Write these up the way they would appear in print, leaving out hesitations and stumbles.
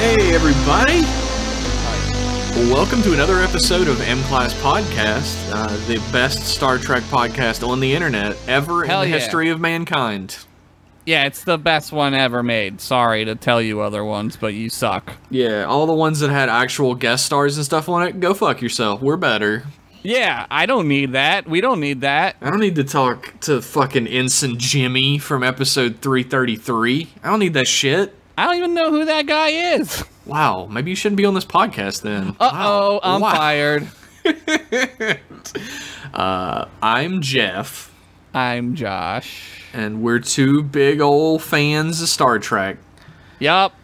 Hey everybody! Welcome to another episode of M-Class Podcast, the best Star Trek podcast on the internet ever in the history of mankind. Yeah, it's the best one ever made. Sorry to tell you other ones, but you suck. Yeah, all the ones that had actual guest stars and stuff on it, go fuck yourself. We're better. Yeah, I don't need that. We don't need that. I don't need to talk to fucking Ensign Jimmy from episode 333. I don't need that shit. I don't even know who that guy is. Wow, maybe you shouldn't be on this podcast then. Uh-oh, I'm fired. I'm Jeff. I'm Josh. And we're two big old fans of Star Trek. Yup.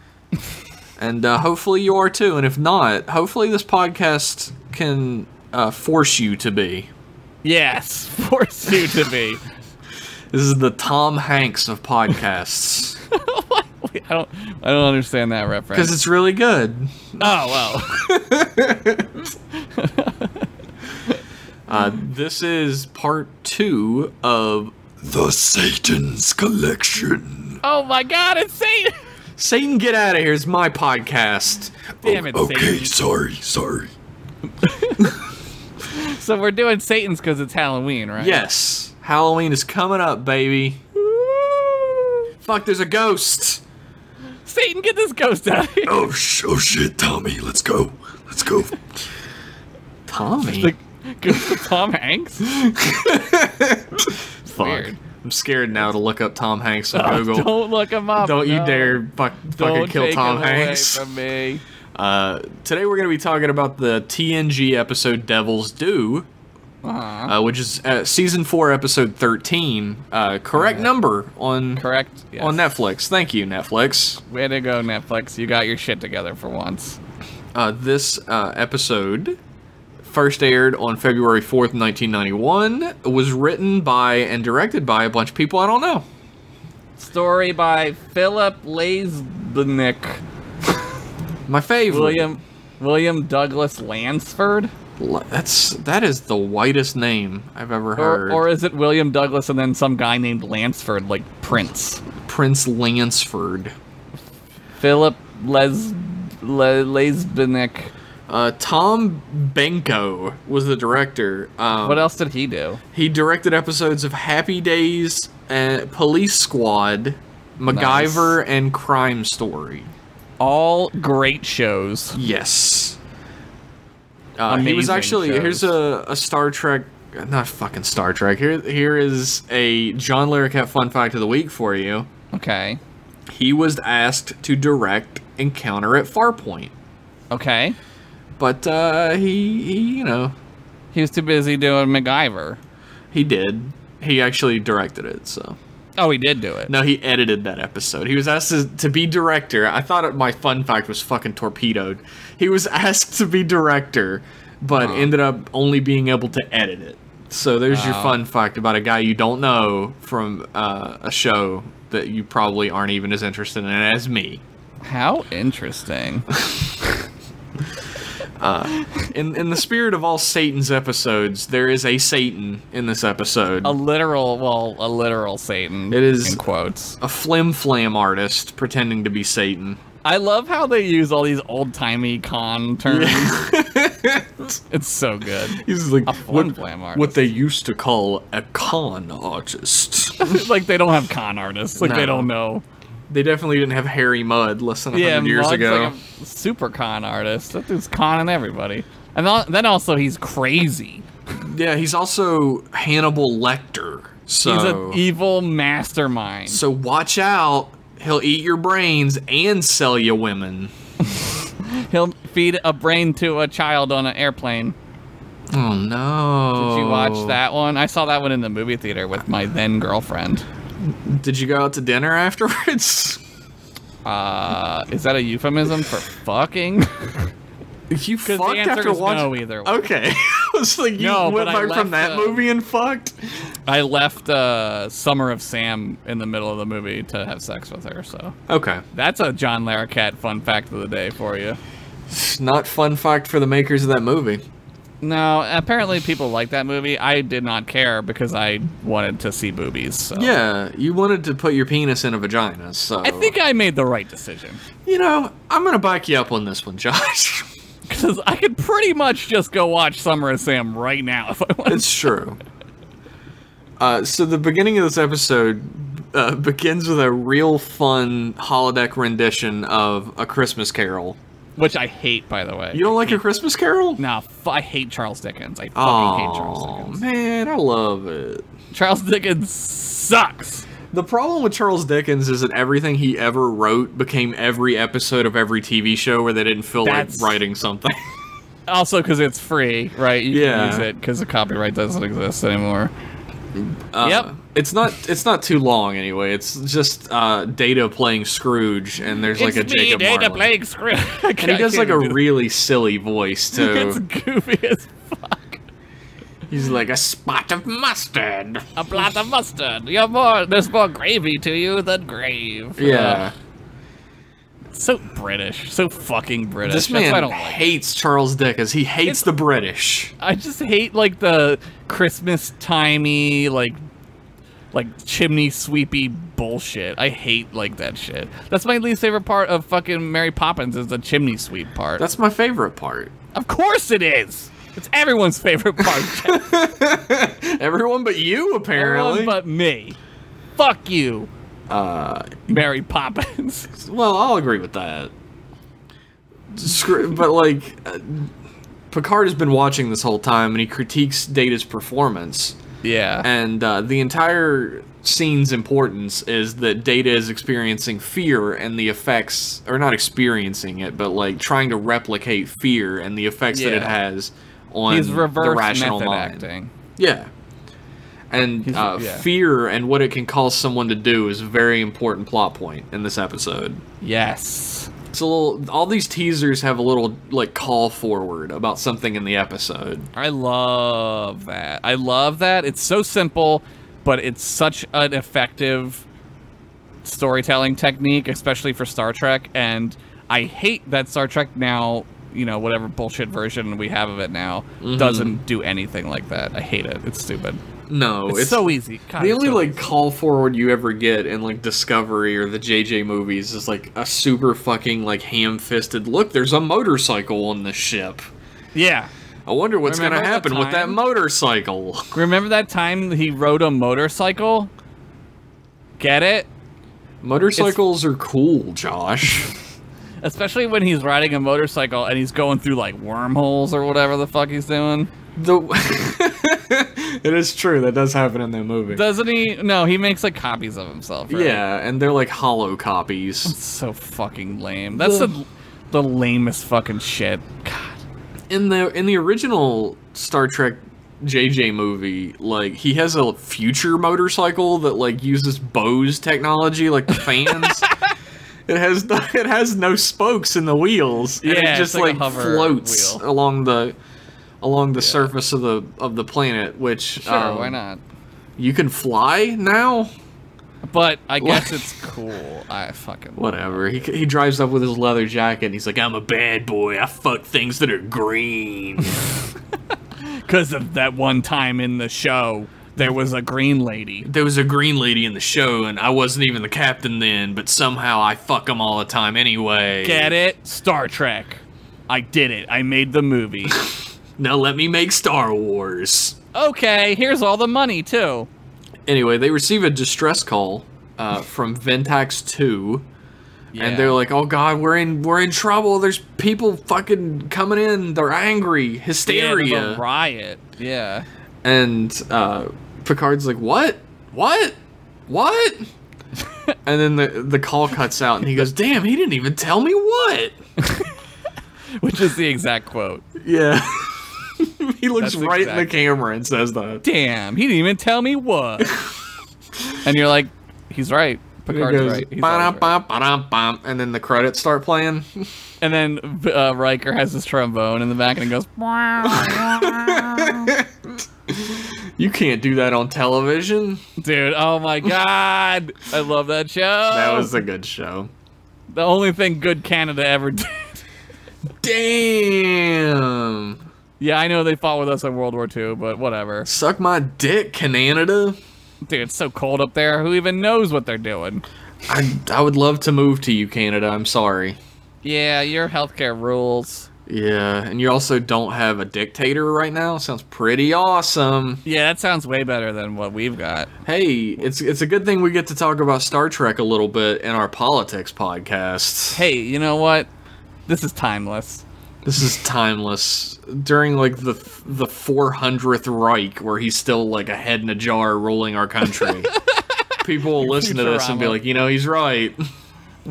And hopefully you are too, and if not, hopefully this podcast can force you to be. Yes, force you to be. This is the Tom Hanks of podcasts. I don't understand that reference. Because it's really good. Oh, well. This is part 2 of The Satan's Collection. Oh my god, it's Satan! Satan, get out of here. It's my podcast. Damn it, okay, Satan. sorry. So we're doing Satan's because it's Halloween, right? Yes. Halloween is coming up, baby. Fuck, there's a ghost. Satan, get this ghost out of here. Oh shit, Tommy, let's go. Tommy? The ghost of Tom Hanks? Fuck. Weird. I'm scared now to look up Tom Hanks on Google. Don't look him up. Don't you dare fucking kill Tom Hanks. Don't take him away from me. Today we're going to be talking about the TNG episode Devil's Due, which is season 4, episode 13. Correct number on Yes. on Netflix. Thank you, Netflix. Way to go, Netflix. You got your shit together for once. This episode first aired on February 4th, 1991. Was written by and directed by a bunch of people I don't know. Story by Philip Laisbnick. My favorite. William Douglas Lansford? That is the whitest name I've ever heard. Or is it William Douglas and then some guy named Lansford, like Prince? Prince Lansford. Philip Laisbnick. Tom Benko was the director. What else did he do? He directed episodes of Happy Days, Police Squad, MacGyver, and Crime Story. All great shows. Yes. He was actually, here's a Star Trek, not fucking Star Trek, here is a John Larroquette fun fact of the week for you. Okay. He was asked to direct Encounter at Farpoint. Okay. But, he was too busy doing MacGyver. He did. He actually directed it, so. Oh, he did do it. No, he edited that episode. He was asked to be director. I thought my fun fact was fucking torpedoed. He was asked to be director, but ended up only being able to edit it. So there's your fun fact about a guy you don't know from a show that you probably aren't even as interested in as me. How interesting. In the spirit of all Satan's episodes, there is a Satan in this episode. A literal Satan. It is, in quotes, a flim-flam artist pretending to be Satan. I love how they use all these old-timey con terms. Yeah. It's so good. He's like, a flim-flam artist. What they used to call a con artist. Like, they don't have con artists. Like, no. They don't know. They definitely didn't have Harry Mudd less than 100 years ago. Like a super con artist. That dude's conning everybody. And then also he's crazy. Yeah, he's also Hannibal Lecter. So he's an evil mastermind. So watch out. He'll eat your brains and sell you women. He'll feed a brain to a child on an airplane. Oh no. Did you watch that one? I saw that one in the movie theater with my then girlfriend. Did you go out to dinner afterwards? Is that a euphemism for fucking? You fucked after watching? No, either way. Okay. I was like, you went back from that movie and fucked? I left Summer of Sam in the middle of the movie to have sex with her, so. Okay. That's a John Larroquette fun fact of the day for you. Not fun fact for the makers of that movie. No, apparently people like that movie. I did not care because I wanted to see boobies. So. Yeah, you wanted to put your penis in a vagina, so... I think I made the right decision. You know, I'm gonna back you up on this one, Josh. Because I could pretty much just go watch Summer of Sam right now if I wanted. It's true. So the beginning of this episode begins with a real fun holodeck rendition of A Christmas Carol. Which I hate, by the way. You don't like A Christmas Carol? No, I hate Charles Dickens. I fucking hate Charles Dickens. Oh, man, I love it. Charles Dickens sucks. The problem with Charles Dickens is that everything he ever wrote became every episode of every TV show where they didn't feel like writing something. Also, because it's free, right? You can use it because the copyright doesn't exist anymore. Yep. It's not too long anyway. It's just Data playing Scrooge, and there's like a Jacob Marley. Data playing Scrooge. And he does like a really silly voice too. It's goofy as fuck. He's like a spot of mustard. A blot of mustard. There's more gravy to you than grave. Yeah. So British. So fucking British. This man hates Charles Dickens. He hates the British. I just hate like the Christmas timey like chimney sweepy bullshit. I hate like that shit. That's my least favorite part of fucking Mary Poppins is the chimney sweep part. That's my favorite part. Of course it is. It's everyone's favorite part. Everyone but you, apparently. Everyone but me. Fuck you. Mary Poppins. Well, I'll agree with that. But like, Picard has been watching this whole time, and he critiques Data's performance. Yeah. And the entire scene's importance is that Data is experiencing fear and the effects, or not experiencing it, but like trying to replicate fear and the effects that it has on the rational mind. Acting. Yeah. And fear and what it can cause someone to do is a very important plot point in this episode. Yes. It's a little. All these teasers have a little like call forward about something in the episode. I love that. I love that. It's so simple, but it's such an effective storytelling technique, especially for Star Trek. And I hate that Star Trek now, you know, whatever bullshit version we have of it now, doesn't do anything like that. I hate it. It's stupid. No, it's so easy. God, the only so like easy. call forward you ever get in like Discovery or the JJ movies is like a super fucking like ham-fisted look. There's a motorcycle on the ship. Yeah. I wonder what's gonna happen with that motorcycle. Remember that time he rode a motorcycle? Get it? Motorcycles are cool, Josh. Especially when he's riding a motorcycle and he's going through like wormholes or whatever the fuck he's doing. It is true. That does happen in that movie. Doesn't he? No, he makes like copies of himself, right? Yeah, and they're like hollow copies. That's so fucking lame. That's the lamest fucking shit. God. In the original Star Trek JJ movie, like he has a future motorcycle that like uses Bose technology, like the fans. It has no spokes in the wheels. And it just like floats along the surface of the planet, which sure, why not? You can fly now? But I guess it's cool. I fucking whatever. He drives up with his leather jacket and he's like, I'm a bad boy. I fuck things that are green. Because of that one time in the show, there was a green lady. There was a green lady in the show, and I wasn't even the captain then, but somehow I fuck them all the time anyway. Get it? Star Trek. I did it. I made the movie. Now let me make Star Wars. Okay, here's all the money, too. Anyway, they receive a distress call from Ventax II. Yeah. And they're like, oh god, we're in trouble. There's people fucking coming in. They're angry. Hysteria. Yeah, there's a riot. Yeah. And Picard's like, what? And then the call cuts out and he goes, damn, he didn't even tell me what. Which is the exact quote. Yeah. He looks right in the camera and says that. Damn, he didn't even tell me what. And you're like, he's right. Picard's right. He's right. And then the credits start playing. And then Riker has his trombone in the back and he goes. You can't do that on television. Dude, oh my god. I love that show. That was a good show. The only thing good Canada ever did. Damn. Yeah, I know they fought with us in World War II, but whatever. Suck my dick, Canada. Dude, it's so cold up there. Who even knows what they're doing? I would love to move to you, Canada. I'm sorry. Yeah, your healthcare rules. Yeah, and you also don't have a dictator right now. Sounds pretty awesome. Yeah, that sounds way better than what we've got. Hey, it's a good thing we get to talk about Star Trek a little bit in our politics podcasts. Hey, you know what? This is timeless. This is timeless. During like the 400th Reich, where he's still like a head in a jar ruling our country. People will listen to this and be like, you know, he's right.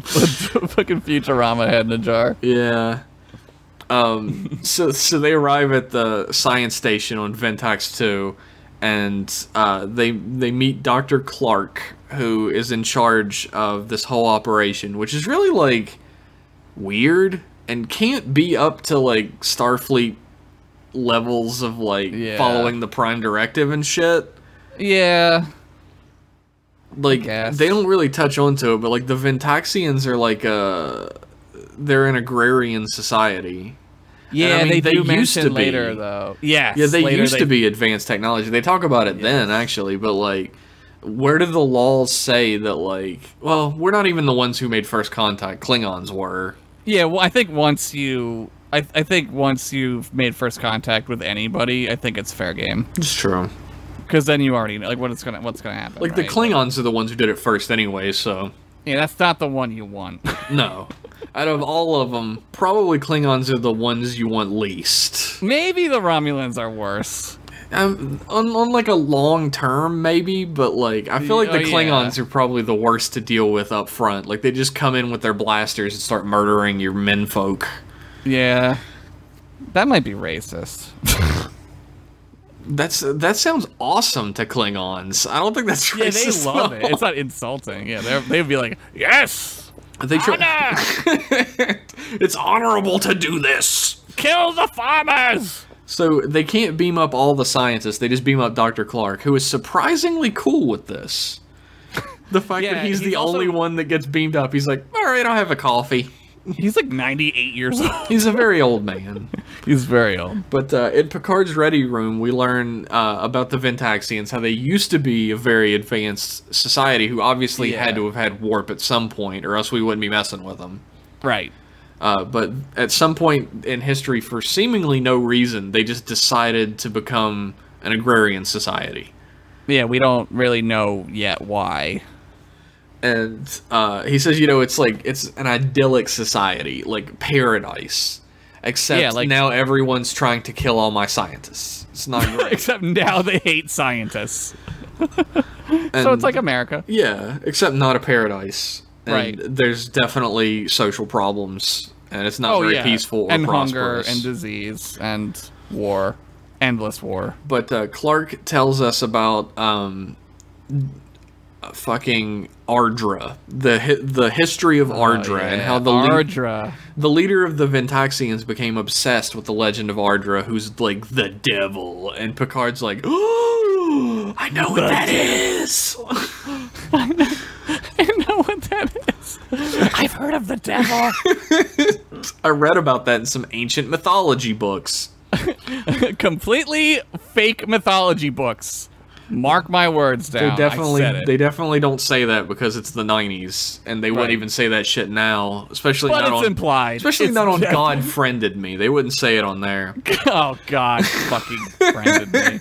Fucking Futurama head in a jar. Yeah. So they arrive at the science station on Ventax II, and they meet Dr. Clark, who is in charge of this whole operation, which is really like weird and can't be up to like Starfleet levels of like following the Prime Directive and shit. Yeah. Like they don't really touch onto it, but like the Ventaxians are like they're an agrarian society. Yeah, and, I mean, they do used to mention be later though. Yes, yeah, they used to be advanced technology. They talk about it then actually, but like where did the laws say that like, well, we're not even the ones who made first contact. Klingons were. Yeah, well, I think once you I think once you've made first contact with anybody, I think it's fair game. It's true. Because then you already know like what's gonna happen. Like the Klingons are the ones who did it first anyway, so yeah, that's not the one you want. No. Out of all of them, probably Klingons are the ones you want least. Maybe the Romulans are worse. On like a long term, maybe, but like I feel like the Klingons are probably the worst to deal with up front. Like they just come in with their blasters and start murdering your menfolk. Yeah, that might be racist. That sounds awesome to Klingons. I don't think that's racist. Yeah, they love it. It's not insulting. Yeah, they'd be like, yes, they honor! It's honorable to do this. Kill the farmers. So they can't beam up all the scientists. They just beam up Dr. Clark, who is surprisingly cool with this. The fact that he's the only one that gets beamed up. He's like, all right, I'll have a coffee. He's like 98 years old. He's a very old man. He's very old. But in Picard's ready room, we learn about the Ventaxians, how they used to be a very advanced society who obviously had to have had warp at some point, or else we wouldn't be messing with them. Right. But at some point in history, for seemingly no reason, they just decided to become an agrarian society. Yeah, we don't really know yet why. And he says, you know, it's an idyllic society, like paradise. Except now everyone's trying to kill all my scientists. It's not great. Except now they hate scientists. So it's like America. Yeah, except not a paradise. And right. There's definitely social problems, and it's not very peaceful or and prosperous. Hunger and disease and war. Endless war. But Clark tells us about fucking Ardra, the history of Ardra, and how the leader of the Ventaxians became obsessed with the legend of Ardra, who's like the devil, and Picard's like, oh, I know what that is. I know what that is. I've heard of the devil. I read about that in some ancient mythology books. Completely fake mythology books. Mark my words down. They definitely don't say that because it's the 90s, and they wouldn't even say that shit now. Especially but not it's on implied. Especially not on God Friended Me. They wouldn't say it on there. Oh God, fucking friended me.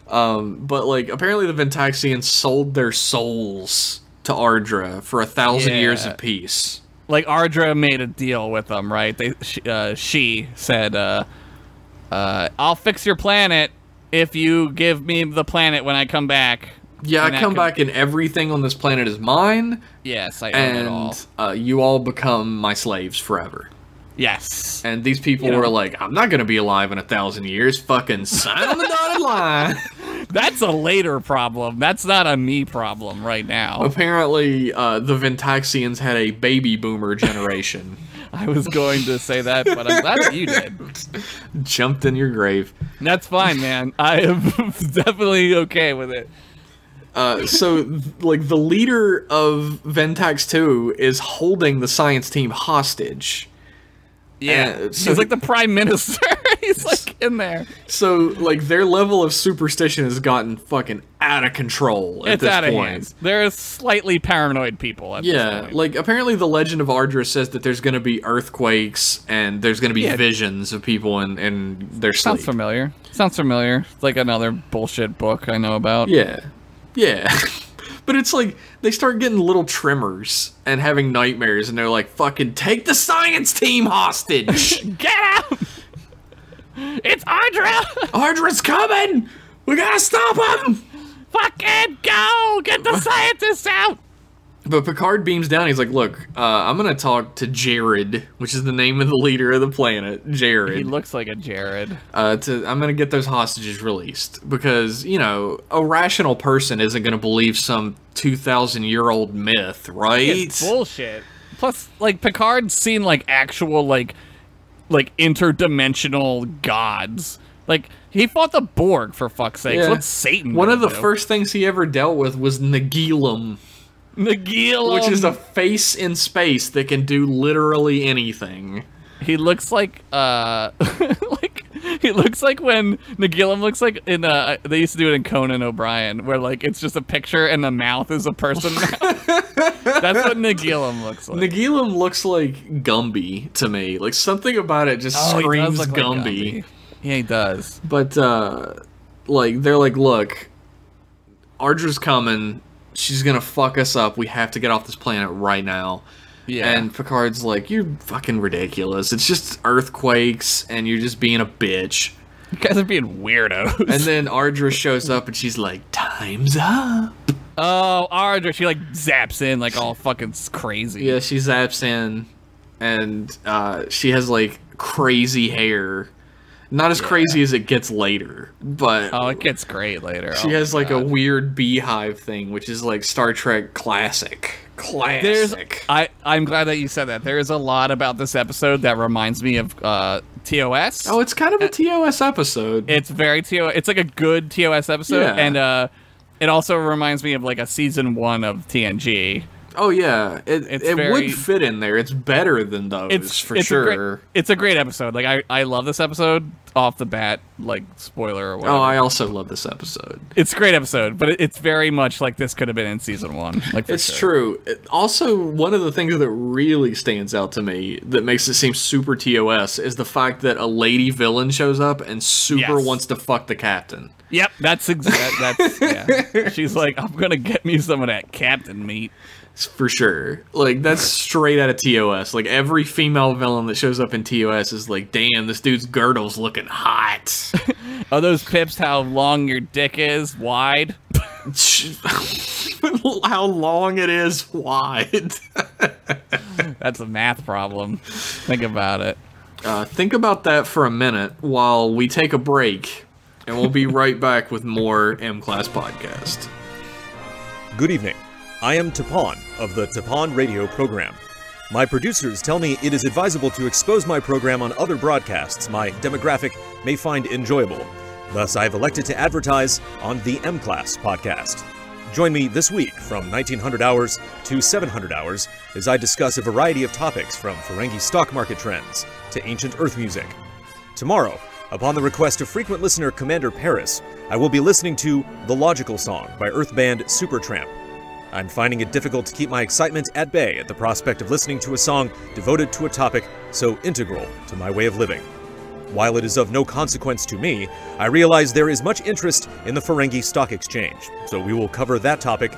But like apparently the Ventaxians sold their souls to Ardra for 1,000 years of peace. Like Ardra made a deal with them, right? She said, "I'll fix your planet if you give me the planet when I come back." Yeah, I come back and everything on this planet is mine. Yes, I own it all. And you all become my slaves forever. Yes. And these people were like, I'm not going to be alive in 1,000 years. Fucking sign on the dotted line. That's a later problem. That's not a me problem right now. Apparently, the Ventaxians had a baby boomer generation. I was going to say that, but I'm glad that you did. Jumped in your grave. That's fine, man. I am definitely okay with it. So, like, the leader of Ventax II is holding the science team hostage. Yeah, so he's like the prime minister. He's like in there. So like their level of superstition has gotten fucking out of control at this point. It's out of hands. They're slightly paranoid people at this point. Like apparently the Legend of Ardra says that there's going to be earthquakes and there's going to be visions of people in their sleep. Sounds familiar. It's like another bullshit book I know about. Yeah. But it's like, they start getting little tremors and having nightmares, and they're like, fucking take the science team hostage! Get out! It's Ardra! Ardra's coming! We gotta stop him! Fucking go! Get the scientists out! But Picard beams down, he's like, look, I'm gonna talk to Jared, which is the name of the leader of the planet, Jared. He looks like a Jared. I'm gonna get those hostages released, because, you know, a rational person isn't gonna believe some 2,000-year-old myth, right? It's bullshit. Plus, like, Picard's seen, like, actual, like interdimensional gods. Like, he fought the Borg, for fuck's sake. Yeah. What's Satan One of the first things he ever dealt with was Nagilum. Which is a face in space that can do literally anything. He looks like, he looks like when Nagilum looks like in, they used to do it in Conan O'Brien, where, like, it's just a picture and the mouth is a person mouth. That's what Nagilum looks like. Nagilum looks like Gumby to me. Like, something about it just screams Gumby. Like yeah, he does. But, like, they're like, look, Ardra's coming. She's gonna fuck us up. We have to get off this planet right now. Yeah. And Picard's like, you're fucking ridiculous. It's just earthquakes, and you're just being a bitch. You guys are being weirdos. And then Ardra shows up, and she's like, time's up. Oh, Ardra, she, like, zaps in, like, all fucking crazy. Yeah, she zaps in, and she has, like, crazy hair. Not as crazy as it gets later, but... Oh, it gets great later. She has, like, a weird beehive thing, which is, like, Star Trek classic. I'm glad that you said that. There is a lot about this episode that reminds me of TOS. Oh, it's kind of a TOS episode. It's very TOS. It's, like, a good TOS episode, and it also reminds me of, like, a season 1 of TNG. Oh yeah, it would fit in there. It's better than those, for sure. It's a great episode. Like I love this episode off the bat. Like spoiler or whatever. Oh, I also love this episode. It's a great episode, but it's very much like this could have been in season 1. Like it's true. Also, one of the things that really stands out to me that makes it seem super TOS is the fact that a lady villain shows up and wants to fuck the captain. Yep, that's yeah. She's like, I'm gonna get me some of that captain meat. For sure. Like, that's straight out of TOS. Like, every female villain that shows up in TOS is like, damn, this dude's girdle's looking hot. Are those pips how long your dick is? Wide? How long it is wide. That's a math problem. Think about it. Think about that for a minute while we take a break, and we'll be right back with more M-Class Podcast. Good evening. I am Tapon of the Tapon radio program. My producers tell me it is advisable to expose my program on other broadcasts my demographic may find enjoyable. Thus, I've elected to advertise on the M-Class podcast. Join me this week from 1900 hours to 700 hours as I discuss a variety of topics from Ferengi stock market trends to ancient Earth music. Tomorrow, upon the request of frequent listener Commander Paris, I will be listening to The Logical Song by Earth band Supertramp. I'm finding it difficult to keep my excitement at bay at the prospect of listening to a song devoted to a topic so integral to my way of living. While it is of no consequence to me, I realize there is much interest in the Ferengi Stock Exchange, so we will cover that topic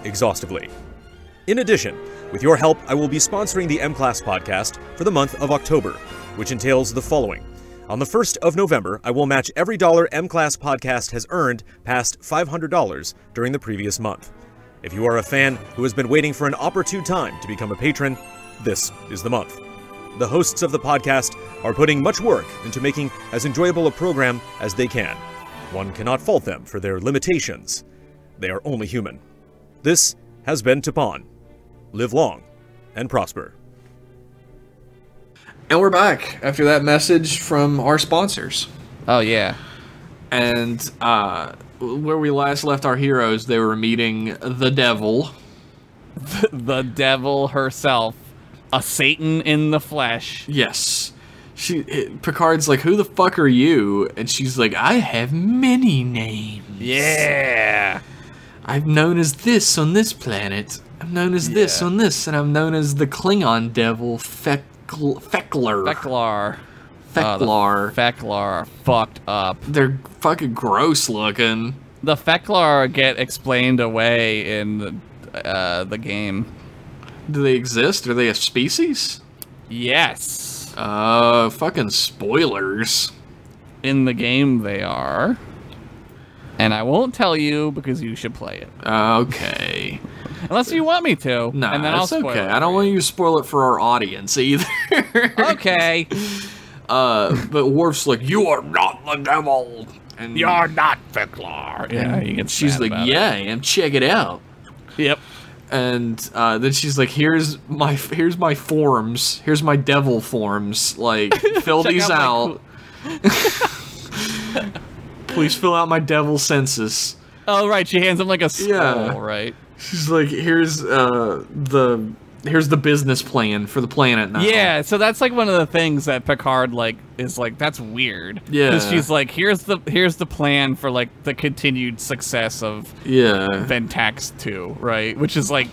exhaustively. In addition, with your help, I will be sponsoring the M-Class podcast for the month of October, which entails the following. On the 1st of November, I will match every dollar M-Class podcast has earned past $500 during the previous month. If you are a fan who has been waiting for an opportune time to become a patron, this is the month. The hosts of the podcast are putting much work into making as enjoyable a program as they can. One cannot fault them for their limitations. They are only human. This has been Tapon. Live long and prosper. And we're back after that message from our sponsors. Oh, yeah. And, where we last left our heroes, they were meeting the devil. The devil herself. A Satan in the flesh. Yes. Picard's like, who the fuck are you? And she's like, I have many names. Yeah. I'm known as this on this planet. I'm known as this on this, and I'm known as the Klingon devil Feklar. Feklar. Feklar fucked up. They're fucking gross looking. The Feklar get explained away in the game. Do they exist? Are they a species? Yes. Fucking spoilers. In the game they are. And I won't tell you because you should play it. Okay. Unless you want me to. No, and then I'll spoil okay. it. I don't want you to spoil it for our audience either. Okay. But Worf's like, you are not the devil. And You're not Feklar. Yeah, he gets she's mad like, about yeah, I am. Check it out. Yep. And then she's like, here's my forms. Here's my devil forms. Like, fill these out. Please fill out my devil census. Oh, right. She hands him like a scroll, right? She's like, here's the business plan for the planet now. Yeah, so that's like one of the things that Picard like is like, that's weird. Yeah. Because she's like, here's the plan for like the continued success of Ventax II, right? Which is like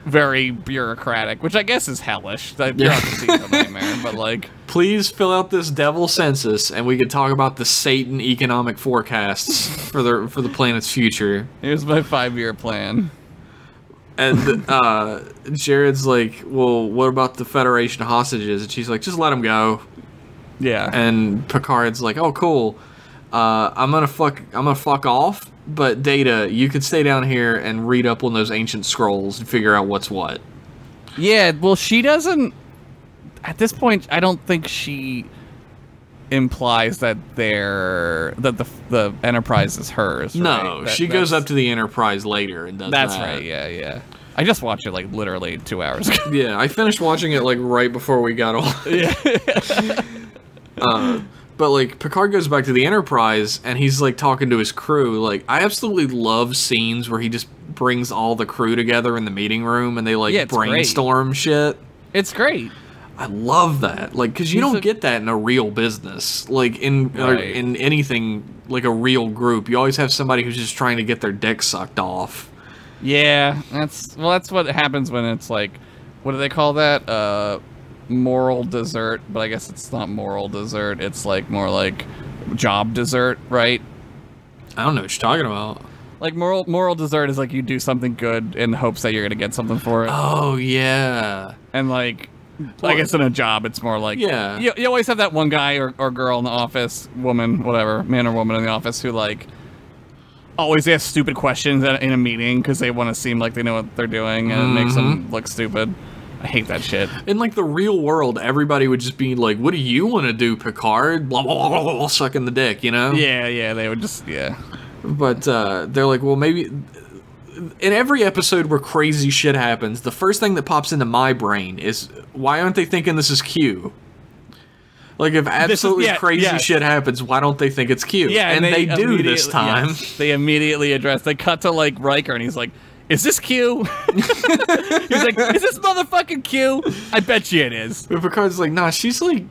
very bureaucratic, which I guess is hellish. You're not to see the nightmare, but like, please fill out this devil census, and we could talk about the Satan economic forecasts for the planet's future. Here's my 5-year plan. And Jared's like, well, what about the Federation hostages? And she's like, just let them go. Yeah. And Picard's like, oh, cool. I'm gonna fuck off. But Data, you could stay down here and read up on those ancient scrolls and figure out what's what. Yeah. Well, she doesn't. At this point, I don't think she implies that the Enterprise is hers. No, right? she goes up to the Enterprise later and does that's that. Right. Yeah. I just watched it like literally 2 hours ago. Yeah, I finished watching it like right before we got on. Yeah. But like Picard goes back to the Enterprise and he's like talking to his crew. Like, I absolutely love scenes where he just brings all the crew together in the meeting room and they like brainstorm shit. It's great. I love that. Like, because you don't get that in a real business. Like in anything like a real group, you always have somebody who's just trying to get their dick sucked off. Yeah, that's what happens when it's like, what do they call that? Moral dessert, but I guess it's not moral dessert. It's like more like job dessert, right? I don't know what you're talking about. Like moral dessert is like you do something good in hopes that you're gonna get something for it. Oh yeah. And like, I guess in a job, it's more like, you always have that one guy or girl in the office, woman, whatever, man or woman in the office who like always ask stupid questions in a meeting because they want to seem like they know what they're doing and it makes them look stupid. I hate that shit. In like the real world, everybody would just be like, what do you want to do, Picard? Blah, blah, blah, blah, sucking the dick, you know? Yeah, they would just, But they're like, well, maybe... In every episode where crazy shit happens, the first thing that pops into my brain is, why aren't they thinking this is Q? Like, if absolutely crazy shit happens, why don't they think it's Q? Yeah, and they do this time. Yes, they immediately address. They cut to, like, Riker, and he's like, is this Q? He's like, is this motherfucking Q? I bet you it is. But Picard's like, nah, she's, like,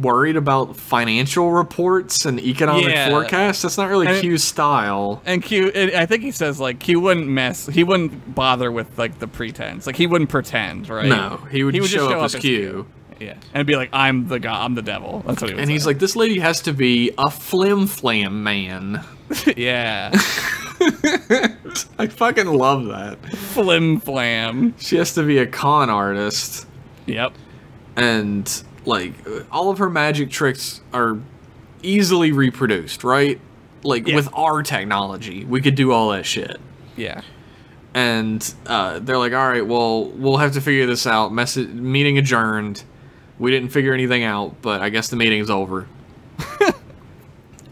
worried about financial reports and economic forecasts. That's not really Q's style. And Q, I think he says, like, Q wouldn't bother with, like, the pretense. Like, he wouldn't pretend, right? No, he would just show up as Q. Yeah, and be like, I'm the guy, I'm the devil. That's what he would say. And he's like, this lady has to be a flim-flam man. Yeah. I fucking love that. Flim-flam. She has to be a con artist. Yep. And, like, all of her magic tricks are easily reproduced, right? Like, with our technology, we could do all that shit. Yeah. And they're like, all right, well, we'll have to figure this out. Meeting adjourned. We didn't figure anything out, but I guess the meeting's over.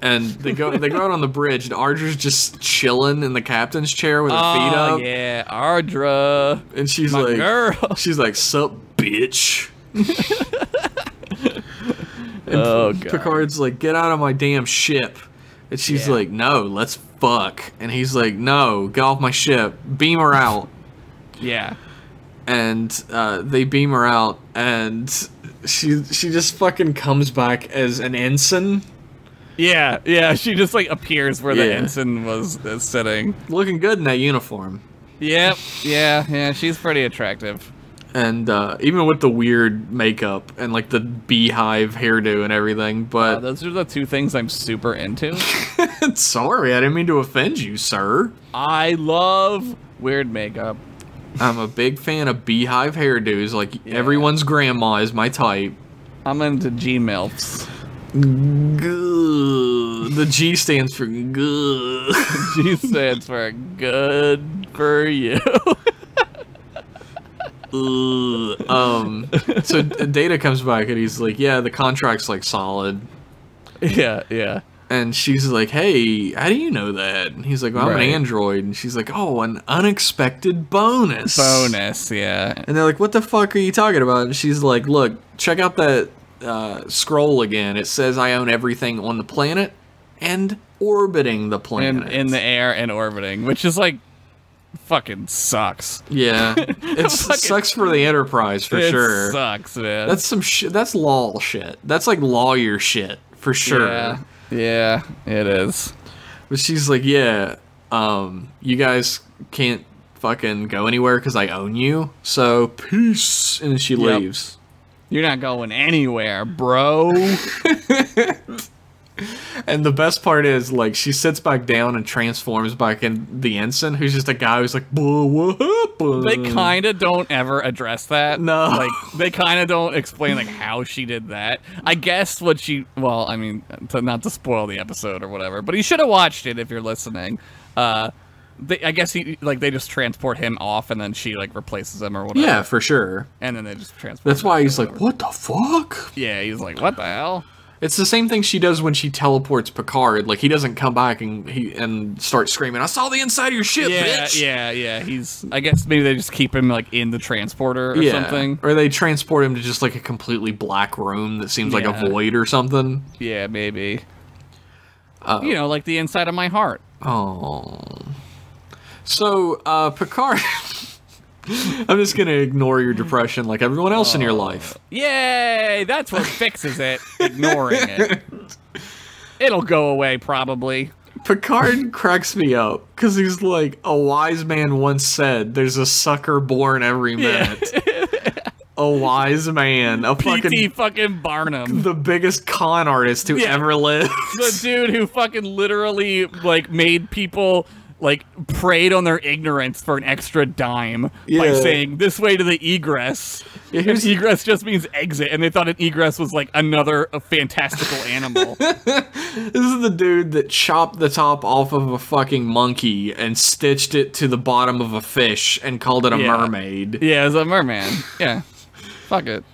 And they go out on the bridge, and Ardra's just chilling in the captain's chair with her feet up. Oh yeah, Ardra. And she's my like, girl. She's like, sup, bitch. And God. Picard's like, get out of my damn ship. And she's like, no, let's fuck. And he's like, no, get off my ship. Beam her out. Yeah. and they beam her out, and she just fucking comes back as an ensign. Yeah, she just like appears where the ensign was sitting. Looking good in that uniform. Yep, yeah, she's pretty attractive. And even with the weird makeup and like the beehive hairdo and everything, but those are the two things I'm super into. Sorry, I didn't mean to offend you, sir. I love weird makeup. I'm a big fan of beehive hairdos. Like everyone's grandma is my type. I'm into G-MILFs. Good. The G stands for good. G stands for good for you. So Data comes back and he's like, yeah, the contract's like solid. Yeah. And she's like, hey, how do you know that? And he's like, well, I'm an android. And she's like, oh, an unexpected bonus. Yeah. And they're like, what the fuck are you talking about? And she's like, look, check out that scroll again. It says I own everything on the planet and orbiting the planet. In the air and orbiting, which is like, fucking sucks. Yeah. It sucks for the Enterprise, for sure. It sucks, man. That's some shit. That's law shit. That's like lawyer shit, for sure. Yeah, it is. But she's like, yeah, you guys can't fucking go anywhere because I own you, so peace. And then she leaves. You're not going anywhere, bro. And the best part is, like, she sits back down and transforms back in the ensign, who's just a guy who's like, what happened? They kind of don't ever address that. No. Like, they kind of don't explain, like, how she did that. I guess what she, well, I mean, not to spoil the episode or whatever, but you should have watched it if you're listening. I guess they just transport him off and then she, like, replaces him or whatever. Yeah, for sure. And then they just transport That's why he's like, what the fuck? Yeah, he's like, what the hell? It's the same thing she does when she teleports Picard. Like, he doesn't come back and start screaming, I saw the inside of your ship, bitch! Yeah. I guess maybe they just keep him, like, in the transporter or something. Or they transport him to just, like, a completely black room that seems like a void or something. Yeah, maybe. You know, like the inside of my heart. Oh. So, Picard... I'm just gonna ignore your depression like everyone else in your life. Yay! That's what fixes it. Ignoring it. It'll go away, probably. Picard cracks me up, because he's like, a wise man once said, there's a sucker born every minute. A wise man. A fucking Barnum. The biggest con artist who ever lived. The dude who fucking literally, like, made people... like, preyed on their ignorance for an extra dime by saying, this way to the egress. And egress just means exit, and they thought an egress was, like, another fantastical animal. This is the dude that chopped the top off of a fucking monkey and stitched it to the bottom of a fish and called it a mermaid. Yeah, it was a merman. Yeah. Fuck it.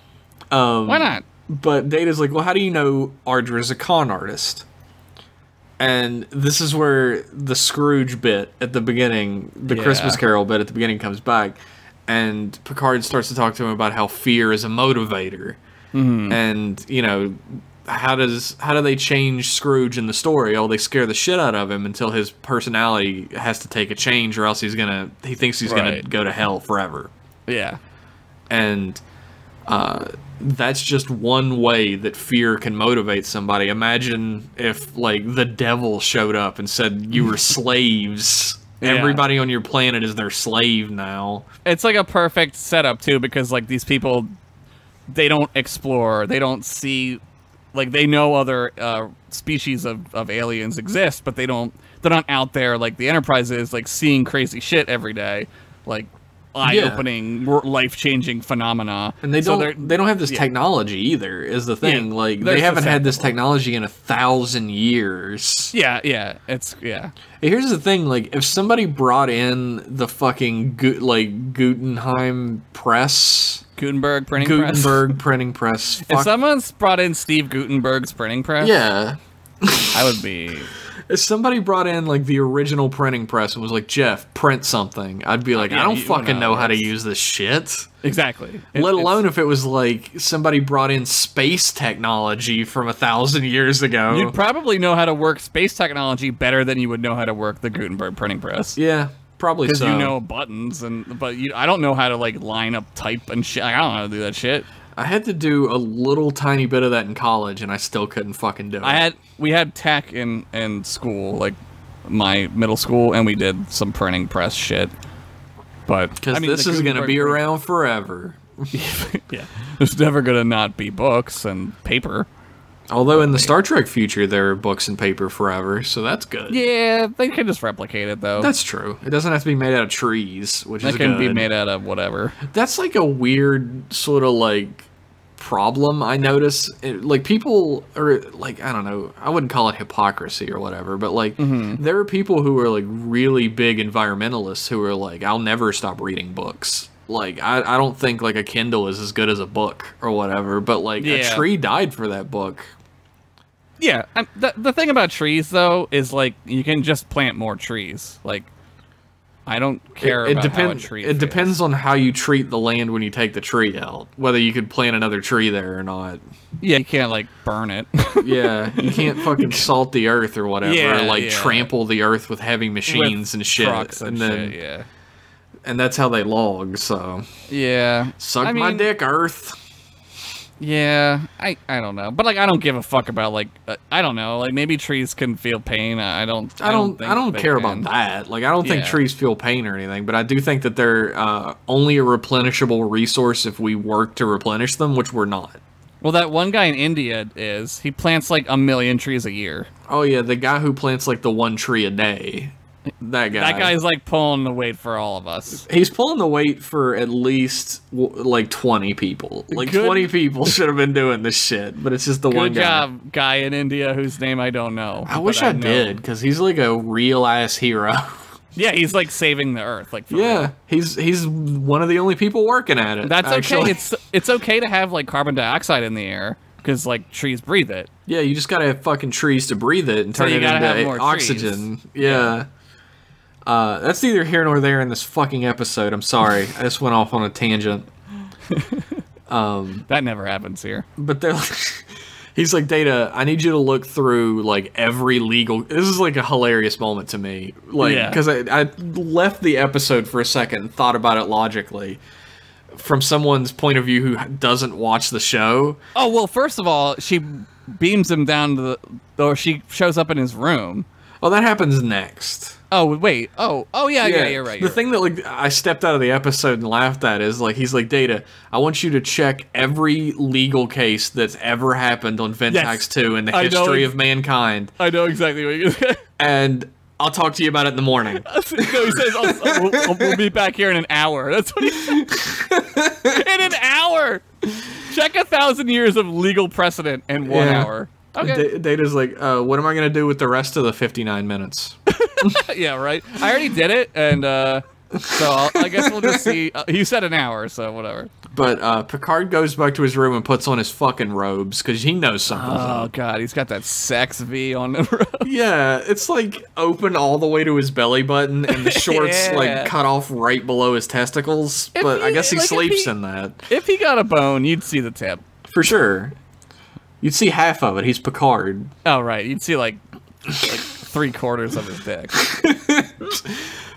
Why not? But Data's like, well, how do you know Ardra's a con artist? And this is where the Scrooge bit at the beginning, the Christmas Carol bit at the beginning comes back. And Picard starts to talk to him about how fear is a motivator. Mm-hmm. And, you know, how do they change Scrooge in the story? Oh, they scare the shit out of him until his personality has to take a change or else he thinks he's gonna go to hell forever. Yeah. And that's just one way that fear can motivate somebody. Imagine if, like, the devil showed up and said you were slaves. Everybody on your planet is their slave now. It's like a perfect setup, too, because, like, these people, they don't explore. They don't see... Like, they know other species of aliens exist, but they're not out there like the Enterprise is, like, seeing crazy shit every day. Like... eye-opening, life-changing phenomena. And they don't have this technology either, is the thing. Yeah, like, they haven't had this technology in 1,000 years. Yeah. Here's the thing, like, if somebody brought in the fucking, Gutenberg printing press. If someone's brought in Steve Gutenberg's printing press... Yeah. I would be... If somebody brought in, like, the original printing press and was like, Jeff, print something, I'd be like, I don't fucking know how to use this shit. Exactly. Let alone if it was, like, somebody brought in space technology from 1,000 years ago. You'd probably know how to work space technology better than you would know how to work the Gutenberg printing press. Yeah. Probably because so. you know buttons, but I don't know how to like line up type and shit. I don't know how to do that shit. I had to do a little tiny bit of that in college, and I still couldn't fucking do it. We had tech in school, like my middle school, and we did some printing press shit. But because this is gonna be around forever. Yeah, there's never gonna not be books and paper. Although in the Star Trek future, there are books and paper forever, so that's good. Yeah, they can just replicate it, though. That's true. It doesn't have to be made out of trees, which is good. It can be made out of whatever. That's like a weird sort of like problem I notice. Like people are like, I don't know, I wouldn't call it hypocrisy or whatever, but like there are people who are like really big environmentalists who are like, I'll never stop reading books. Like, I don't think like a Kindle is as good as a book or whatever, but like a tree died for that book. Yeah, the thing about trees, though, is, like, you can just plant more trees. Like, I don't care about how a tree feels. It depends on how you treat the land when you take the tree out, whether you could plant another tree there or not. Yeah, you can't, like, burn it. Yeah, you can't fucking salt the earth or whatever, or, like, trample the earth with heavy machines and shit. Trucks and then, shit, yeah. And that's how they log, so... Yeah. Suck my dick, Earth. Yeah, I don't know, but like I don't give a fuck about like I don't know, like maybe trees can feel pain. I don't care about that. Like I don't think trees feel pain or anything, but I do think that they're only a replenishable resource if we work to replenish them, which we're not. Well, that one guy in India he plants like 1 million trees a year. Oh yeah, the guy who plants like the 1 tree a day. That guy's like pulling the weight for all of us. He's pulling the weight for at least like 20 people. Like 20 people should have been doing this shit, but it's just the one guy. Good job, guy in India whose name I don't know. I wish I did, because he's like a real ass hero. Yeah, he's like saving the earth. Like real. He's one of the only people working at it. That's actually. Okay. It's okay to have like carbon dioxide in the air. Because, like, trees breathe it. Yeah, you just gotta have fucking trees to breathe it and turn it into oxygen. Trees. Yeah. That's neither here nor there in this fucking episode. I'm sorry. I just went off on a tangent. That never happens here. But they're like, he's like, Data, I need you to look through, like, every legal... This is, like, a hilarious moment to me. Like, because I left the episode for a second and thought about it logically. From someone's point of view who doesn't watch the show. Oh, well, first of all, she beams him down to or she shows up in his room. Oh, that happens next. Oh, wait. Oh, yeah, you're right. The thing that, like, I stepped out of the episode and laughed at is, like, he's like, Data, I want you to check every legal case that's ever happened on Ventax II in the history of mankind. I know exactly what you're going to say. And I'll talk to you about it in the morning. No, he says, we'll be back here in an hour. That's what he said. In an hour! Check 1,000 years of legal precedent in 1 hour. Okay. Data's like, what am I going to do with the rest of the 59 minutes? Yeah, right? I already did it, and so I guess we'll just see. You said an hour, so whatever. But Picard goes back to his room and puts on his fucking robes, because he knows something's up. Oh, God, he's got that sex V on the robe. Yeah, it's like open all the way to his belly button, and the shorts like cut off right below his testicles, but I guess he sleeps in that. If he got a bone, you'd see the tip. For sure. You'd see half of it. He's Picard. Oh, right. You'd see like 3/4 of his dick.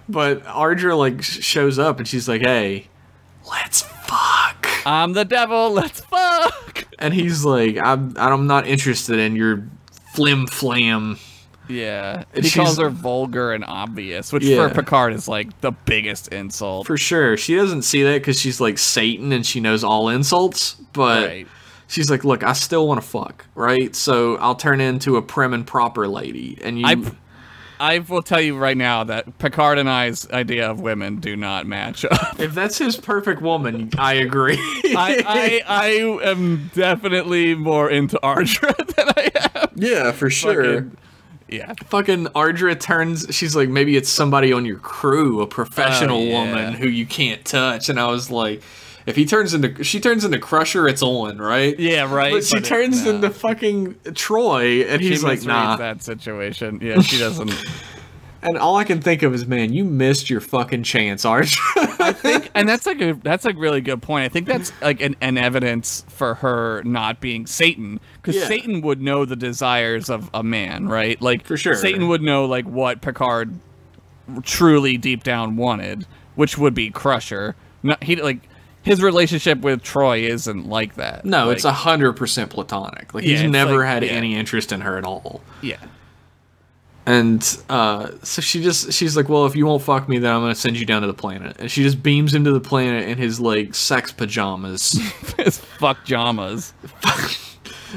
But Ardra like shows up and she's like, "Hey, let's fuck." I'm the devil. Let's fuck. And he's like, "I'm not interested in your flim flam." Yeah. He calls her vulgar and obvious, which for Picard is like the biggest insult. For sure. She doesn't see that because she's like Satan and she knows all insults, but. Right. She's like, look, I still want to fuck, right? So I'll turn into a prim and proper lady. And you... I will tell you right now that Picard and I's idea of women do not match up. If that's his perfect woman, I agree. I am definitely more into Ardra than I am. Yeah, for sure. Fucking Ardra turns... She's like, maybe it's somebody on your crew, a professional woman who you can't touch. And I was like... If she turns into Crusher, it's on, right? Yeah, right. But she turns into fucking Troy, and he's like, nah. That situation. Yeah, she doesn't. And all I can think of is, man, you missed your fucking chance, Ardra. I think, and that's a really good point. I think that's like an evidence for her not being Satan, because Satan would know the desires of a man, right? Like, for sure, Satan would know like what Picard truly deep down wanted, which would be Crusher. No, his relationship with Troy isn't like that. No, like, it's 100% platonic. Like, he's never had any interest in her at all. Yeah. And so she's like, well, if you won't fuck me, then I'm gonna send you down to the planet. And she just beams him to the planet in his like sex pajamas. His fuck jamas.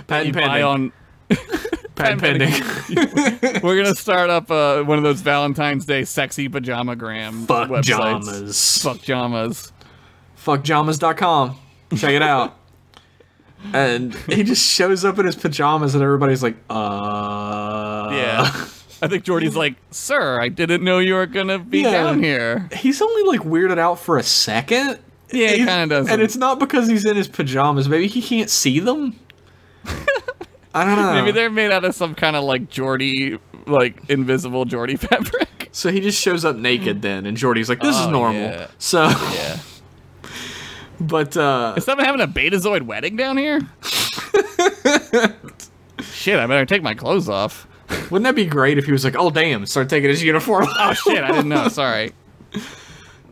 Patent pending. Patent pending. We're gonna start up one of those Valentine's Day sexy pajamagram websites. Jamas. Fuck jamas. Fuckjamas.com. Check it out. And he just shows up in his pajamas, and everybody's like, Yeah. I think Geordi's like, sir, I didn't know you were gonna be down here. He's only like weirded out for a second. Yeah, he kind of does. And it's not because he's in his pajamas. Maybe he can't see them. I don't know. Maybe they're made out of some kind of like Geordi, like invisible Geordi fabric. So he just shows up naked then, and Geordi's like, this is normal. Yeah. So yeah. But is someone having a Betazoid wedding down here? Shit, I better take my clothes off. Wouldn't that be great if he was like, oh damn, start taking his uniform off? Oh shit, I didn't know, sorry.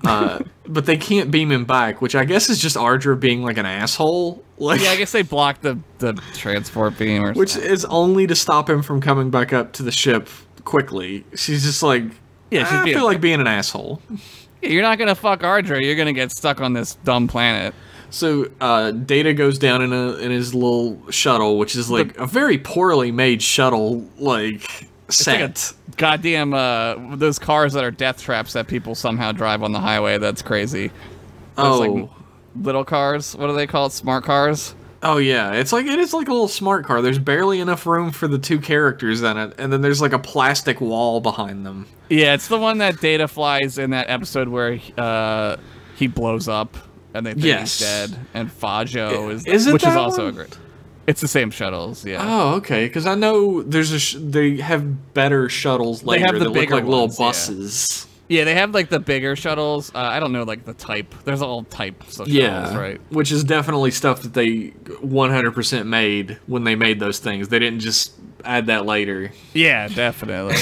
But they can't beam him back, which I guess is just Ardra being like an asshole. Like, yeah, I guess they blocked the transport beam or which something. is only to stop him from coming back up to the ship quickly. She's just like, Yeah, she's I feel like being an asshole. You're not gonna fuck Ardra, you're gonna get stuck on this dumb planet. So Data goes down in his little shuttle, which is like a very poorly made shuttle, like set. It's like a goddamn those cars that are death traps that people somehow drive on the highway. That's crazy. Those, like, little cars. What do they call it? Smart cars. Oh yeah, it is like a little smart car. There's barely enough room for the two characters in it, and then there's like a plastic wall behind them. Yeah, it's the one that Data flies in that episode where he blows up and they think he's dead, and Fajo is which is also a great. It's the same shuttles, yeah. Oh, okay, because I know they have better shuttles later. They have the that bigger look like little ones, buses. Yeah, they have like the bigger shuttles. I don't know, like the type. There's all types of shuttles, right? Which is definitely stuff that they 100% made when they made those things. They didn't just add that later. Yeah, definitely.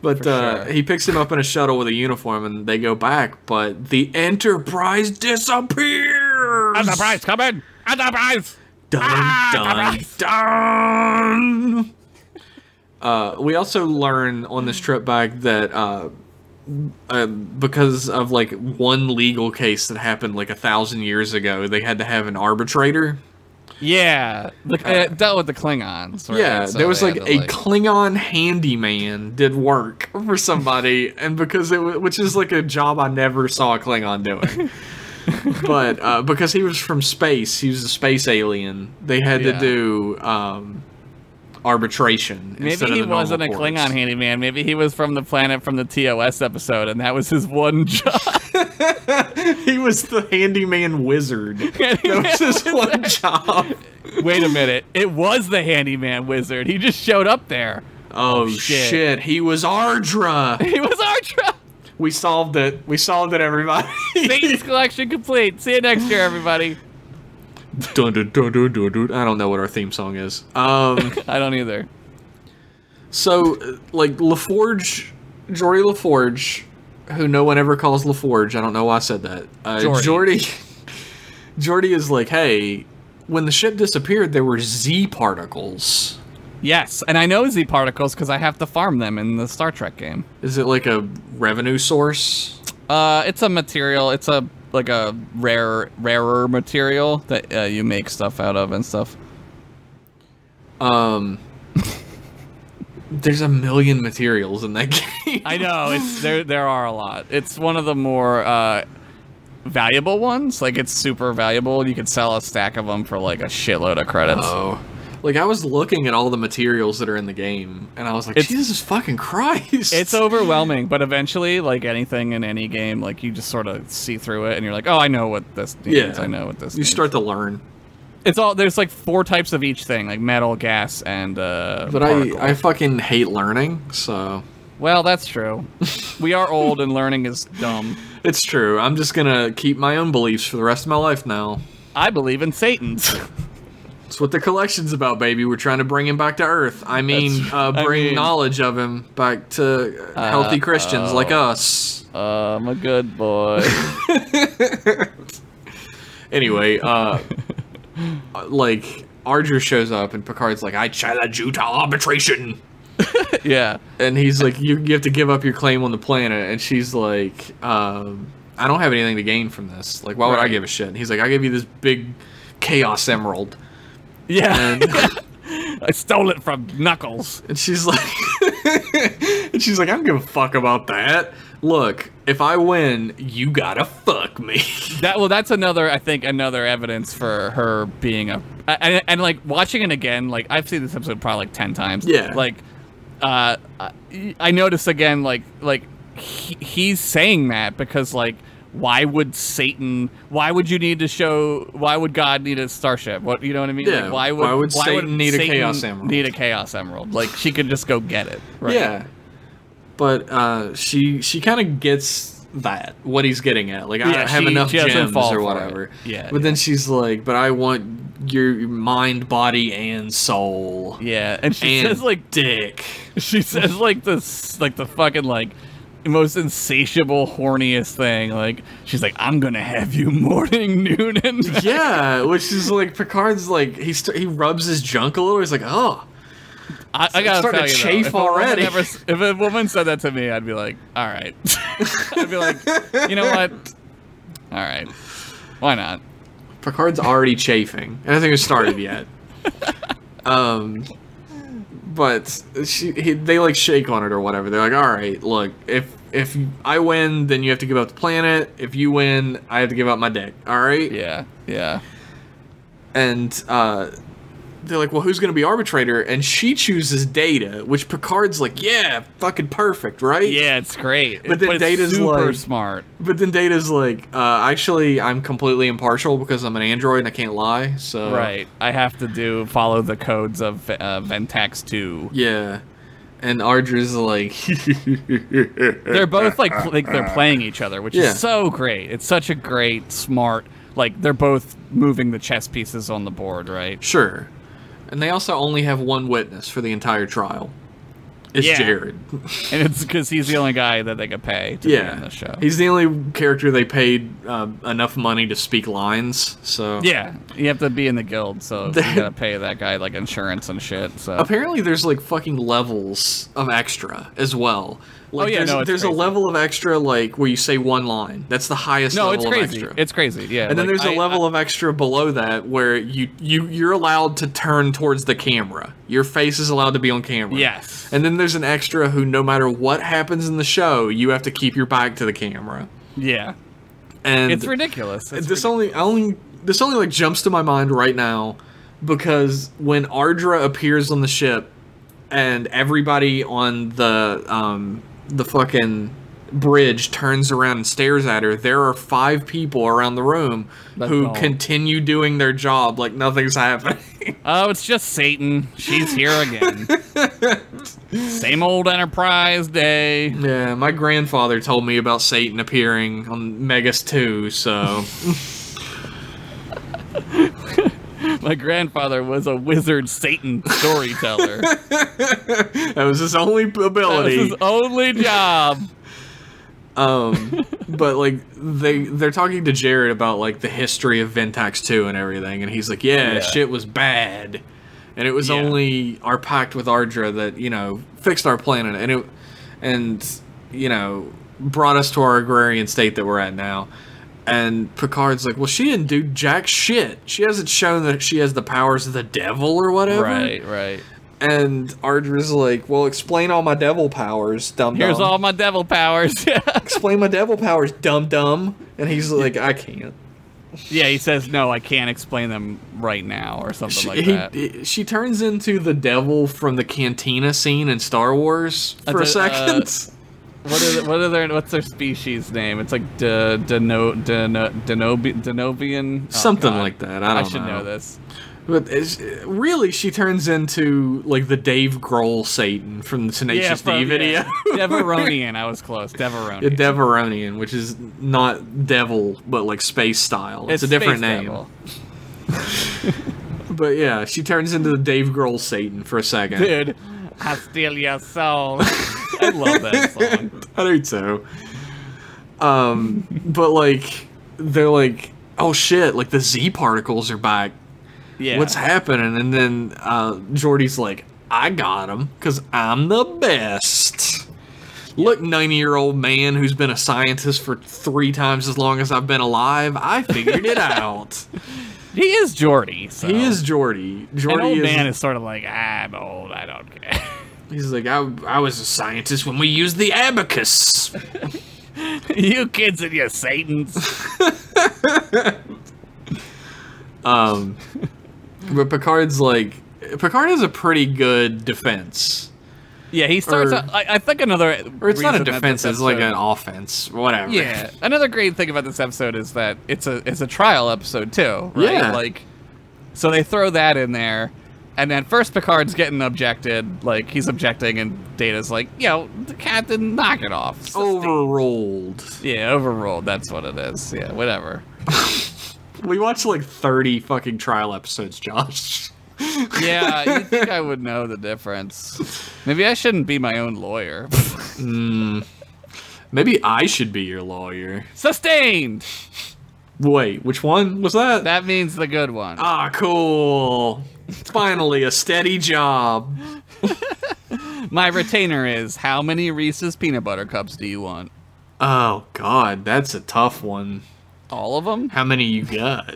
But sure. He picks him up in a shuttle with a uniform, and they go back. But the Enterprise disappears. Enterprise, come in! Enterprise! Dun, dun, dun. We also learn on this trip back that because of like one legal case that happened like 1,000 years ago, they had to have an arbitrator. Yeah, it dealt with the Klingons. Right? Yeah, So there was like a Klingon handyman did work for somebody, and because which is like a job I never saw a Klingon doing. But because he was from space, he was a space alien, they had to do arbitration. Maybe he wasn't a Klingon handyman. Maybe he was from the planet from the TOS episode, and that was his one job. He was the handyman wizard. That was his one job. Wait a minute. It was the handyman wizard. He just showed up there. Oh, shit. He was Ardra. He was Ardra. We solved it. We solved it, everybody. Satan's collection complete. See you next year, everybody. Dun, dun, dun, dun, dun, dun. I don't know what our theme song is. I don't either. So, like, LaForge, Geordi LaForge, who no one ever calls LaForge. I don't know why I said that. Geordi is like, hey, when the ship disappeared, there were Z particles. Yes, and I know Z particles because I have to farm them in the Star Trek game. Is it like a revenue source? It's a material. It's like a rarer material that you make stuff out of and stuff. There's a million materials in that game. I know, there are a lot. It's one of the more valuable ones. Like, it's super valuable. You could sell a stack of them for like a shitload of credits. Oh. Like, I was looking at all the materials that are in the game, and I was like, Jesus fucking Christ. It's overwhelming, but eventually, like anything in any game, like, you just sort of see through it, and you're like, oh, I know what this means. I know what this means. You start to learn. It's all, there's like 4 types of each thing, like metal, gas, and But I fucking hate learning, so... Well, that's true. We are old, and learning is dumb. It's true. I'm just gonna keep my own beliefs for the rest of my life now. I believe in Satan's. That's what the collection's about, baby. We're trying to bring him back to Earth. I mean, bring knowledge of him back to healthy Christians like us. I'm a good boy. Anyway, like, Ardra shows up, and Picard's like, I challenge you to arbitration. Yeah. And he's like, you have to give up your claim on the planet. And she's like, I don't have anything to gain from this. Like, why would I give a shit? And he's like, I give you this big Chaos Emerald. Yeah. And I stole it from Knuckles. And she's like, I don't give a fuck about that. Look, if I win, you gotta fuck me. That's another evidence for her being and like watching it again, like I've seen this episode probably like 10 times. Yeah. Like, I noticed again, like he's saying that because like, why would God need a starship? What, you know what I mean? Yeah. Like, why would Satan need a Chaos Emerald? Need a Chaos Emerald. Like, she could just go get it. Right? Yeah. But she kind of gets what he's getting at. Like, I don't have enough gems or whatever. Yeah. But then she's like, but I want your mind, body, and soul. Yeah. And she says like dick. She says like the fucking like most insatiable, horniest thing. Like, she's like, I'm gonna have you morning, noon, and night. Yeah, which is like, Picard's like, he rubs his junk a little. He's like, oh, I gotta starting tell to you, chafe though, already. If a woman said that to me, I'd be like, all right. I'd be like, you know what? All right, why not? Picard's already chafing. I don't think it started yet. But they like shake on it or whatever. They're like, all right, look, if I win, then you have to give up the planet. If you win, I have to give up my dick. All right? Yeah, yeah. And they're like, well, who's going to be arbitrator? And she chooses Data, which Picard's like, yeah, fucking perfect, right? Yeah, it's great. But then Data's super like, smart. But then Data's like, actually, I'm completely impartial because I'm an android and I can't lie. So right, I have to follow the codes of Ventax II. Yeah. And Ardra's like, they're both like they're playing each other, which is so great. It's such a great, smart, like they're both moving the chess pieces on the board, right? Sure. And they also only have one witness for the entire trial. It's Jared. And it's because he's the only guy that they could pay to be on the show. He's the only character they paid enough money to speak lines, so... Yeah, you have to be in the guild, so you gotta pay that guy, like, insurance and shit, so... Apparently there's, like, fucking levels of extra as well. Like, there's a level of extra, like, where you say one line. That's the highest level of extra. It's crazy, yeah. And then there's a level of extra below that where you're allowed to turn towards the camera. Your face is allowed to be on camera. Yes. And then there's an extra who, no matter what happens in the show, you have to keep your back to the camera. Yeah. And it's ridiculous. This only like jumps to my mind right now because when Ardra appears on the ship and everybody on the fucking bridge turns around and stares at her, there are 5 people around the room who continue doing their job like nothing's happening. Oh, it's just Satan. She's here again. Same old Enterprise day. Yeah, my grandfather told me about Satan appearing on Megas 2, so... My grandfather was a wizard Satan storyteller. That was his only ability. That was his only job. But like they're talking to Jared about like the history of Ventax II and everything, and he's like, yeah, shit was bad, and it was only our pact with Ardra that, you know, fixed our planet, and you know, brought us to our agrarian state that we're at now. And Picard's like, well, she didn't do jack shit. She hasn't shown that she has the powers of the devil or whatever. Right, right. And Ardra's like, well, explain all my devil powers, dum-dum. Here's all my devil powers. Explain my devil powers, dum-dum. And he's like, I can't. Yeah, he says, no, I can't explain them right now, or something like that. She turns into the devil from the cantina scene in Star Wars for a second. What's their species name? It's like Denovian? Something like that. I should know this. But really, she turns into like the Dave Grohl Satan from the Tenacious D video. Deveronian, I was close. Deveronian. Yeah, Deveronian, which is not devil, but like space style. It's a different name. But yeah, she turns into the Dave Grohl Satan for a second. Dude, I steal your soul. I love that song. I do too. But like, they're like, oh shit, like the Z particles are back. Yeah. What's happening? And then Geordi's like, I got him, because I'm the best. Look, 90-year-old man who's been a scientist for 3 times as long as I've been alive, I figured it out. He is Geordi. So. He is Geordi. An old man is sort of like, I'm old, I don't care. He's like, I was a scientist when we used the abacus. You kids and your Satans. But Picard has a pretty good defense. Yeah, he starts. I think another. Or it's not a defense; it's like an offense, whatever. Yeah, another great thing about this episode is that it's a trial episode too, right? Yeah. Like, so they throw that in there, and then first Picard's getting objected, like he's objecting, and Data's like, yo, the captain, knock it off. Overruled. Yeah, overruled. That's what it is. Yeah, whatever. We watched like 30 fucking trial episodes, Josh. Yeah, you think I would know the difference. Maybe I shouldn't be my own lawyer. Maybe I should be your lawyer. Sustained! Wait, which one was that? That means the good one. Ah, cool. Finally, a steady job. My retainer is, how many Reese's peanut butter cups do you want? Oh, God, that's a tough one. All of them? How many you got?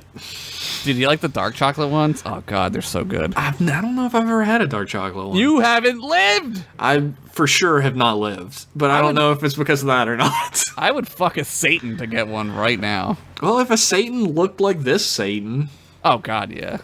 Did you like the dark chocolate ones? Oh, God, they're so good. I don't know if I've ever had a dark chocolate one. You haven't lived! I for sure have not lived, but I don't know if it's because of that or not. I would fuck a Satan to get one right now. Well, if a Satan looked like this Satan. Oh, God, yeah.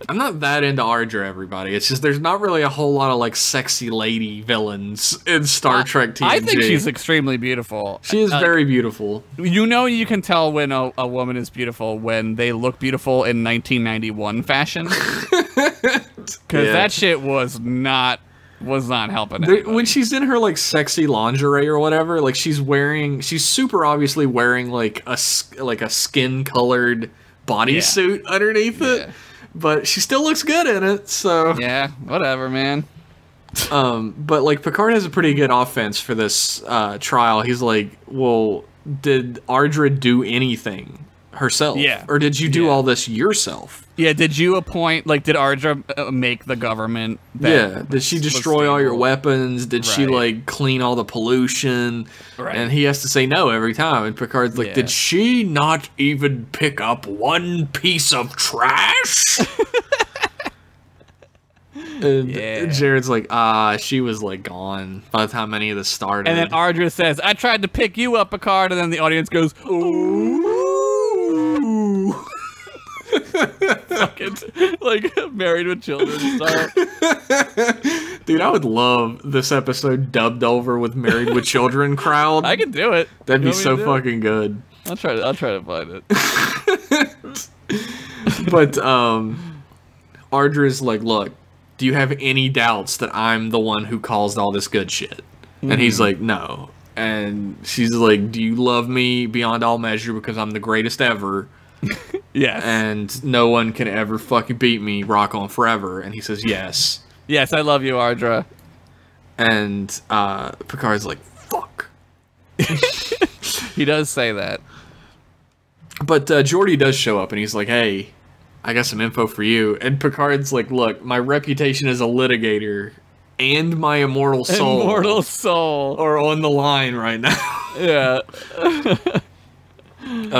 I'm not that into Ardra, everybody. It's just there's not really a whole lot of like sexy lady villains in Star Trek TNG. I think she's extremely beautiful. She is very beautiful. You know, you can tell when a woman is beautiful when they look beautiful in 1991 fashion. Because that shit was not helping anybody. When she's in her like sexy lingerie or whatever, like she's super obviously wearing like a skin colored bodysuit underneath it. But she still looks good in it, so... Yeah, whatever, man. But, like, Picard has a pretty good offense for this trial. He's like, well, did Ardra do anything herself? Yeah. Or did you do all this yourself? Yeah, did you appoint... Like, did Ardra make the government... Did she destroy all your weapons? Did she, like, clean all the pollution? Right. And he has to say no every time. And Picard's like, did she not even pick up one piece of trash? And Jared's like, she was, like, gone by the time any of this started. And then Ardra says, I tried to pick you up, Picard, and then the audience goes, ooh. Fucking, like, Married with Children style. Dude, I would love this episode dubbed over with Married with Children crowd. I can do it. That'd be so fucking good. I'll try to find it. But Ardra's like, look, do you have any doubts that I'm the one who caused all this good shit? And he's like, no. And she's like, do you love me beyond all measure because I'm the greatest ever? Yes. And no one can ever fucking beat me, rock on forever. And he says, yes. Yes, I love you, Ardra. And Picard's like, fuck. He does say that. But Geordi does show up and he's like, hey, I got some info for you. And Picard's like, look, my reputation as a litigator and my immortal soul are on the line right now. Yeah.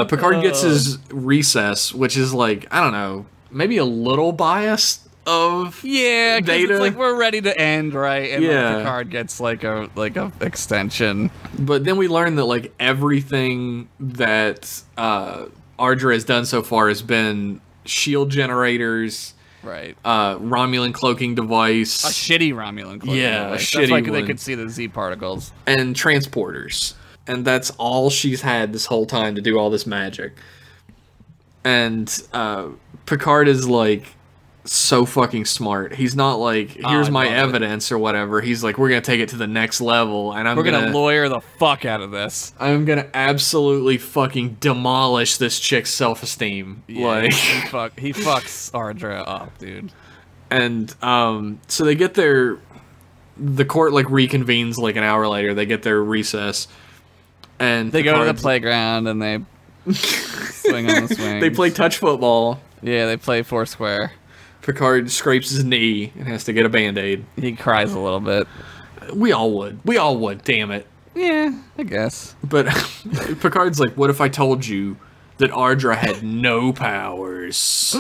Picard gets his recess, which is like, I don't know, maybe a little biased of Data. It's like we're ready to end, right? And like, Picard gets like a extension. But then we learn that like everything that Ardra has done so far has been shield generators, right? Romulan cloaking device, a shitty Romulan cloaking device. Shitty That's why one. they could see the Z particles, and transporters. And that's all she's had this whole time to do all this magic. And Picard is like, so fucking smart. He's not like, here's my evidence or whatever. He's like, we're gonna take it to the next level, and we're gonna lawyer the fuck out of this. I'm gonna absolutely fucking demolish this chick's self-esteem. Yeah, like he fucks Ardra up, dude. And so they get the court like reconvenes like an hour later. They get their recess, and they go to the playground and they swing on the swings. They play touch football. Yeah, they play Foursquare. Picard scrapes his knee and has to get a Band-Aid. He cries a little bit. We all would, damn it. Yeah, I guess. But Picard's like, what if I told you that Ardra had no powers?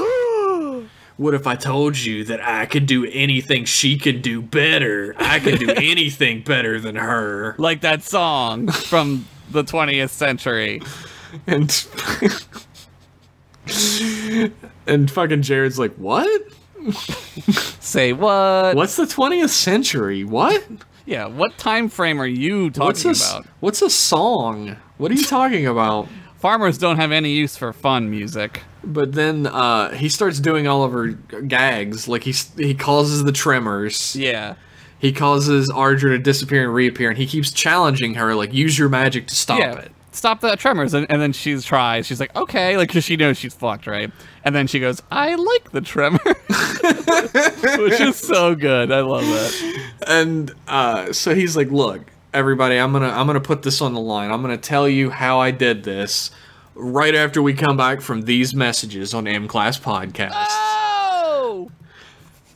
What if I told you that I could do anything she could do better? I could do anything better than her. Like that song from the 20th century. And fucking Jared's like, what? Say what? What's the 20th century? What? Yeah, what time frame are you talking about? What's a song? What are you talking about? Farmers don't have any use for fun music. But then he starts doing all of her gags. Like he causes the tremors. Yeah. He causes Ardra to disappear and reappear, and he keeps challenging her, like, use your magic to stop it. Stop the tremors. And then she tries. She's like, okay, like, because she knows she's fucked, right? And then she goes, I like the tremor. Which is so good. I love that. And so he's like, look, everybody, I'm gonna put this on the line. I'm gonna tell you how I did this right after we come back from these messages on M-Class Podcast. Oh!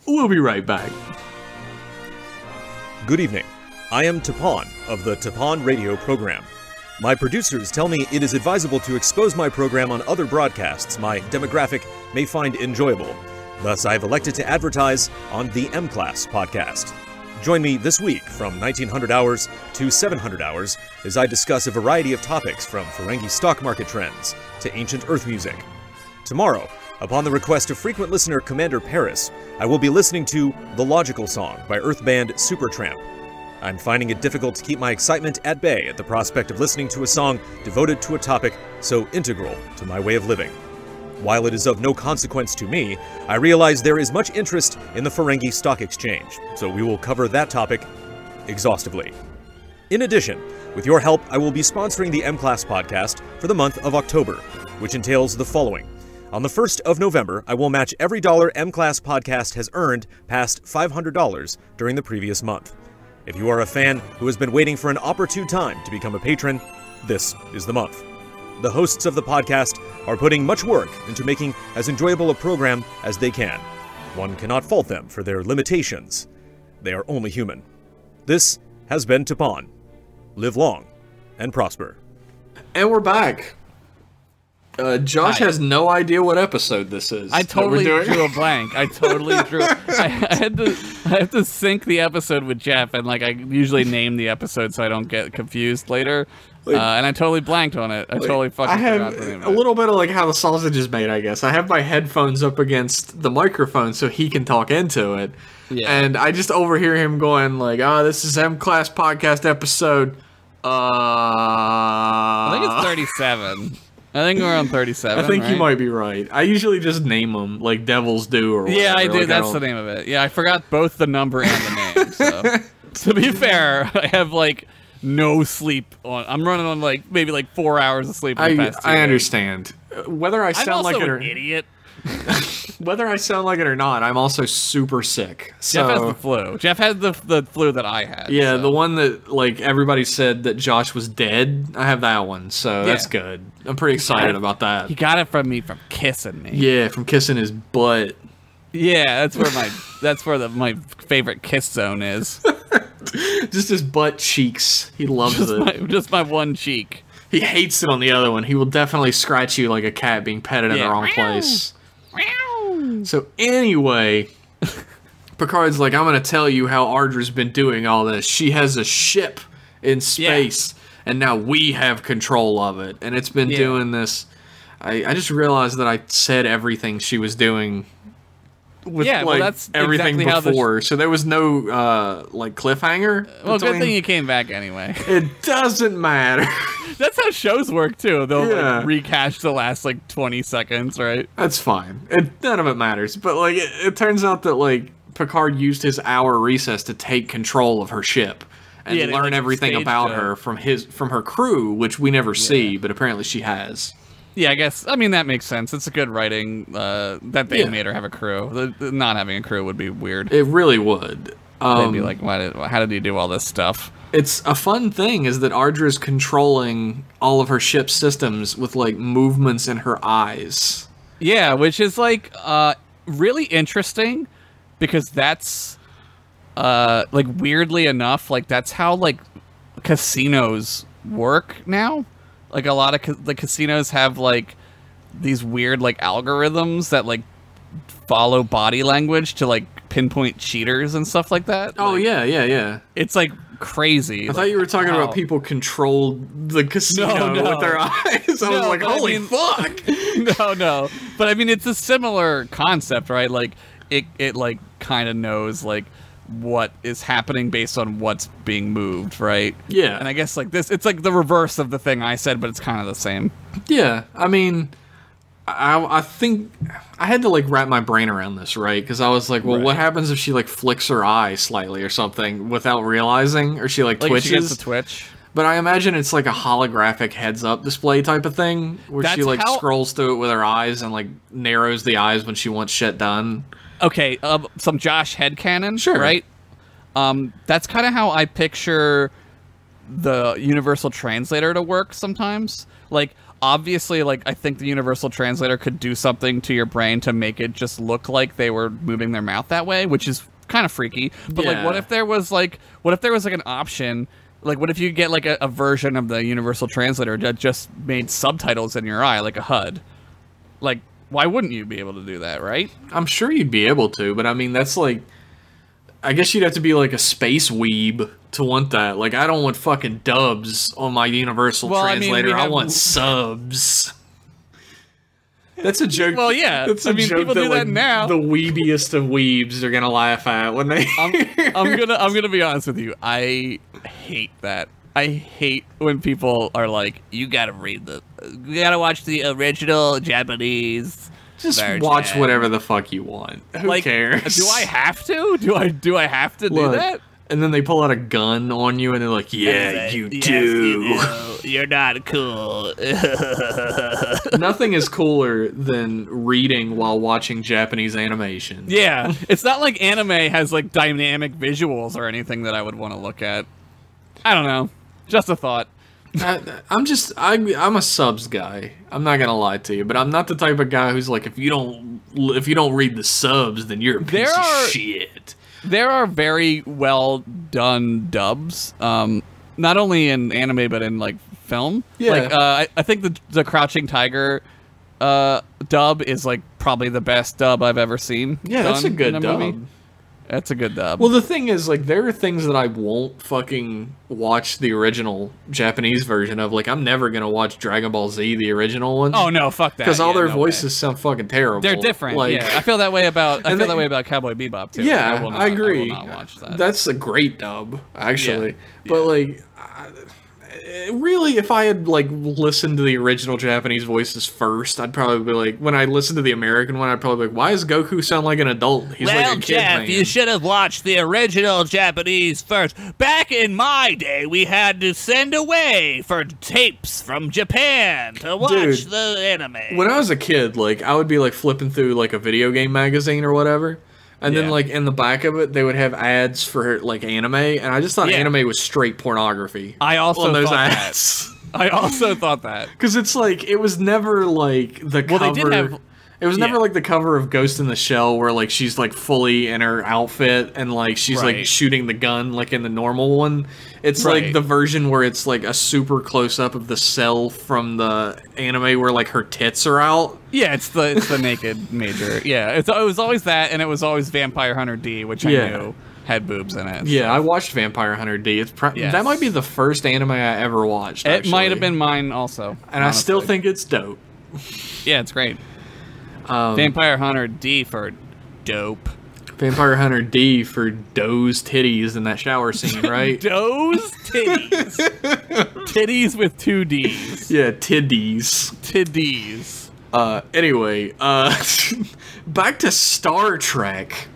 We'll be right back. Good evening. I am Tapon of the Tapon radio program. My producers tell me it is advisable to expose my program on other broadcasts my demographic may find enjoyable. Thus, I have elected to advertise on the M-Class podcast. Join me this week from 1900 hours to 700 hours as I discuss a variety of topics from Ferengi stock market trends to ancient Earth music. Tomorrow, upon the request of frequent listener Commander Paris, I will be listening to The Logical Song by Earth band Supertramp. I'm finding it difficult to keep my excitement at bay at the prospect of listening to a song devoted to a topic so integral to my way of living. While it is of no consequence to me, I realize there is much interest in the Ferengi Stock Exchange, so we will cover that topic exhaustively. In addition, with your help, I will be sponsoring the M-Class podcast for the month of October, which entails the following. On the 1st of November, I will match every dollar M-Class podcast has earned past $500 during the previous month. If you are a fan who has been waiting for an opportune time to become a patron, this is the month. The hosts of the podcast are putting much work into making as enjoyable a program as they can. One cannot fault them for their limitations. They are only human. This has been Tapon. Live long and prosper. And we're back. Josh has no idea what episode this is. I totally drew a blank. I had to sync the episode with Jeff, and like I usually name the episode so I don't get confused later. And I totally blanked on it. I totally fucking forgot the name of it. A little bit of like how the sausage is made, I guess. I have my headphones up against the microphone so he can talk into it. Yeah. And I just overhear him going like, this is M-Class podcast episode. I think it's 37. I think we're on 37. I think you might be right. I usually just name them like devils do or whatever. Yeah, I do. Like, that's the name of it. Yeah, I forgot both the number and the name. So to be fair, I have like no sleep on. I'm running on like maybe like 4 hours of sleep. I understand. Whether I sound like it or an idiot. Whether I sound like it or not, I'm also super sick. Jeff has the flu. Jeff had the flu that I had. Yeah, so. The one that like everybody said that Josh was dead. I have that one, so that's good. I'm pretty excited about that. He got it from me from kissing me. Yeah, from kissing his butt. Yeah, that's where my favorite kiss zone is. Just his butt cheeks. He loves it. Just my one cheek. He hates it on the other one. He will definitely scratch you like a cat being petted in the wrong place. So anyway, Picard's like, I'm going to tell you how Ardra's been doing all this. She has a ship in space, and now we have control of it. And it's been doing this. I just realized that I said everything she was doing with Yeah, well, like that's everything exactly how before. So there was no like cliffhanger. Well, good thing you came back anyway. It doesn't matter. That's how shows work too. They'll Yeah. like recache the last like 20 seconds, right? That's fine. None of it matters. But like it turns out that like Picard used his hour recess to take control of her ship and Yeah, they, learn like, everything staged about a- her from her crew, which we never see, but apparently she has. Yeah, I guess. I mean, that makes sense. It's a good writing that they Yeah. made her have a crew. The not having a crew would be weird. It really would. They'd be like, how did he do all this stuff? It's a fun thing is that Ardra's controlling all of her ship's systems with like movements in her eyes. Yeah, which is like really interesting because that's like weirdly enough, like that's how like casinos work now. Like a lot of the casinos have like these weird like algorithms that like follow body language to like pinpoint cheaters and stuff like that. Oh Like, yeah. it's like crazy. I thought you were talking about people controlled the casino No. with their eyes. I was No, like, but I holy mean- fuck. No. But I mean, it's a similar concept, right? Like it like kind of knows like what is happening based on what's being moved, right? Yeah. And I guess like this, it's like the reverse of the thing I said, but it's kind of the same. Yeah, I mean, I think I had to like wrap my brain around this, right? Because I was like, well, what Right. happens if she like flicks her eye slightly or something without realizing, or she like Like twitches? she gets the twitch. But I imagine it's like a holographic heads-up display type of thing, where she That's like how- scrolls through it with her eyes and like narrows the eyes when she wants shit done. Okay, some Josh headcanon, Sure. right? That's kind of how I picture the Universal Translator to work sometimes. Like, obviously, like, I think the Universal Translator could do something to your brain to make it just look like they were moving their mouth that way, which is kind of freaky. But, like, Yeah. what if there was an option, like, what if you get, like, a version of the Universal Translator that just made subtitles in your eye, like a HUD? Like, why wouldn't you be able to do that, right? I'm sure you'd be able to, but I mean, that's like, I guess you'd have to be like a space weeb to want that. Like, I don't want fucking dubs on my Universal Well, I mean, Translator. we I have- want subs. That's a joke. Well, yeah. That's a I mean, joke people do that like, now. The weebiest of weebs are gonna laugh at when they. I'm gonna be honest with you. I hate that. I hate when people are like, you gotta watch the original Japanese. Just version." watch whatever the fuck you want. Who Like, cares? do I have to? Do I have to do Look, that? And then they pull out a gun on you, and they're like, "Yeah, you do." You're not cool. Nothing is cooler than reading while watching Japanese animation. Yeah, it's not like anime has like dynamic visuals or anything that I would want to look at. I don't know. Just a thought. I'm a subs guy. I'm not gonna lie to you, but I'm not the type of guy who's like, if you don't read the subs, then you're a piece of shit. There are very well done dubs, not only in anime but in like film. Yeah. Like I think the Crouching Tiger dub is like probably the best dub I've ever seen. Yeah, that's a done good in dub. movie. That's a good dub. Well, the thing is, like, there are things that I won't fucking watch the original Japanese version of. Like, I'm never gonna watch Dragon Ball Z, the original one. Oh no, fuck that. Because all Yeah, their no voices way. sound fucking terrible. They're different. Like, Yeah, I feel that way about they- Cowboy Bebop too. Yeah, will not, I agree. I will not watch that. That's a great dub, actually. Yeah. But like, really, if I had like listened to the original Japanese voices first, I'd probably be like, when I listened to the American one, I'd probably be like, why does Goku sound like an adult? He's like a kid man. should have watched the original Japanese first. Back in my day, we had to send away for tapes from Japan to watch Dude, the anime. When I was a kid, like, I would be like flipping through like a video game magazine or whatever. And then, Yeah. like, in the back of it, they would have ads for, like, anime. And I just thought Yeah. anime was straight pornography. I also on those thought ads. I also thought that. Because it's like, it was never like the cover. Well, they did have- It was never yeah. like the cover of Ghost in the Shell where like she's like fully in her outfit and like she's like Right. shooting the gun like in the normal one. It's like Right. the version where it's like a super close up of the cell from the anime where like her tits are out. Yeah, it's the naked major. Yeah, it was always that, and it was always Vampire Hunter D, which I Yeah. knew had boobs in it. Yeah, I watched Vampire Hunter D. It's Yes. that might be the first anime I ever watched. It might have actually. been mine also. and I still honestly. think it's dope. Yeah, it's great. Vampire Hunter D for dope. Vampire Hunter D for Doe's titties in that shower scene, right? Doe's titties. Titties with 2 D's. Yeah, tiddies. Tiddies. Anyway, back to Star Trek.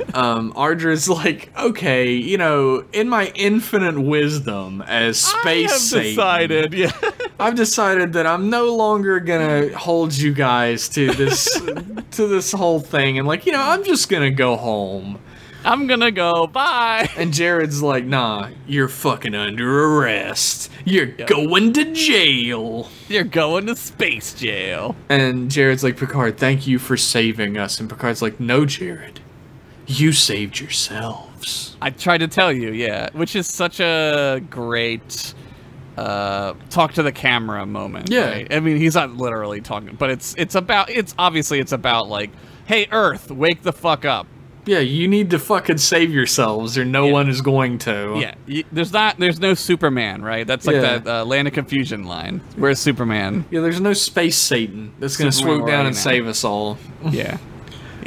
Ardra's like, okay, you know, in my infinite wisdom as space Satan, I've decided that I'm no longer gonna hold you guys to this whole thing, and like, you know, I'm just gonna go home. I'm gonna go, bye. And Jared's like, nah, you're fucking under arrest. You're going to jail. You're going to space jail. And Jared's like, Picard, thank you for saving us. And Picard's like, no, Jared. You saved yourselves. I tried to tell you, yeah. Which is such a great talk to the camera moment. Yeah. Right? I mean, he's not literally talking, but it's about like, hey, Earth, wake the fuck up. Yeah, you need to fucking save yourselves, or no one is going to. Yeah, there's no Superman, right? That's like that Land of Confusion line. Where's Superman? Yeah, there's no space Satan that's gonna swoop down and save us all. Yeah.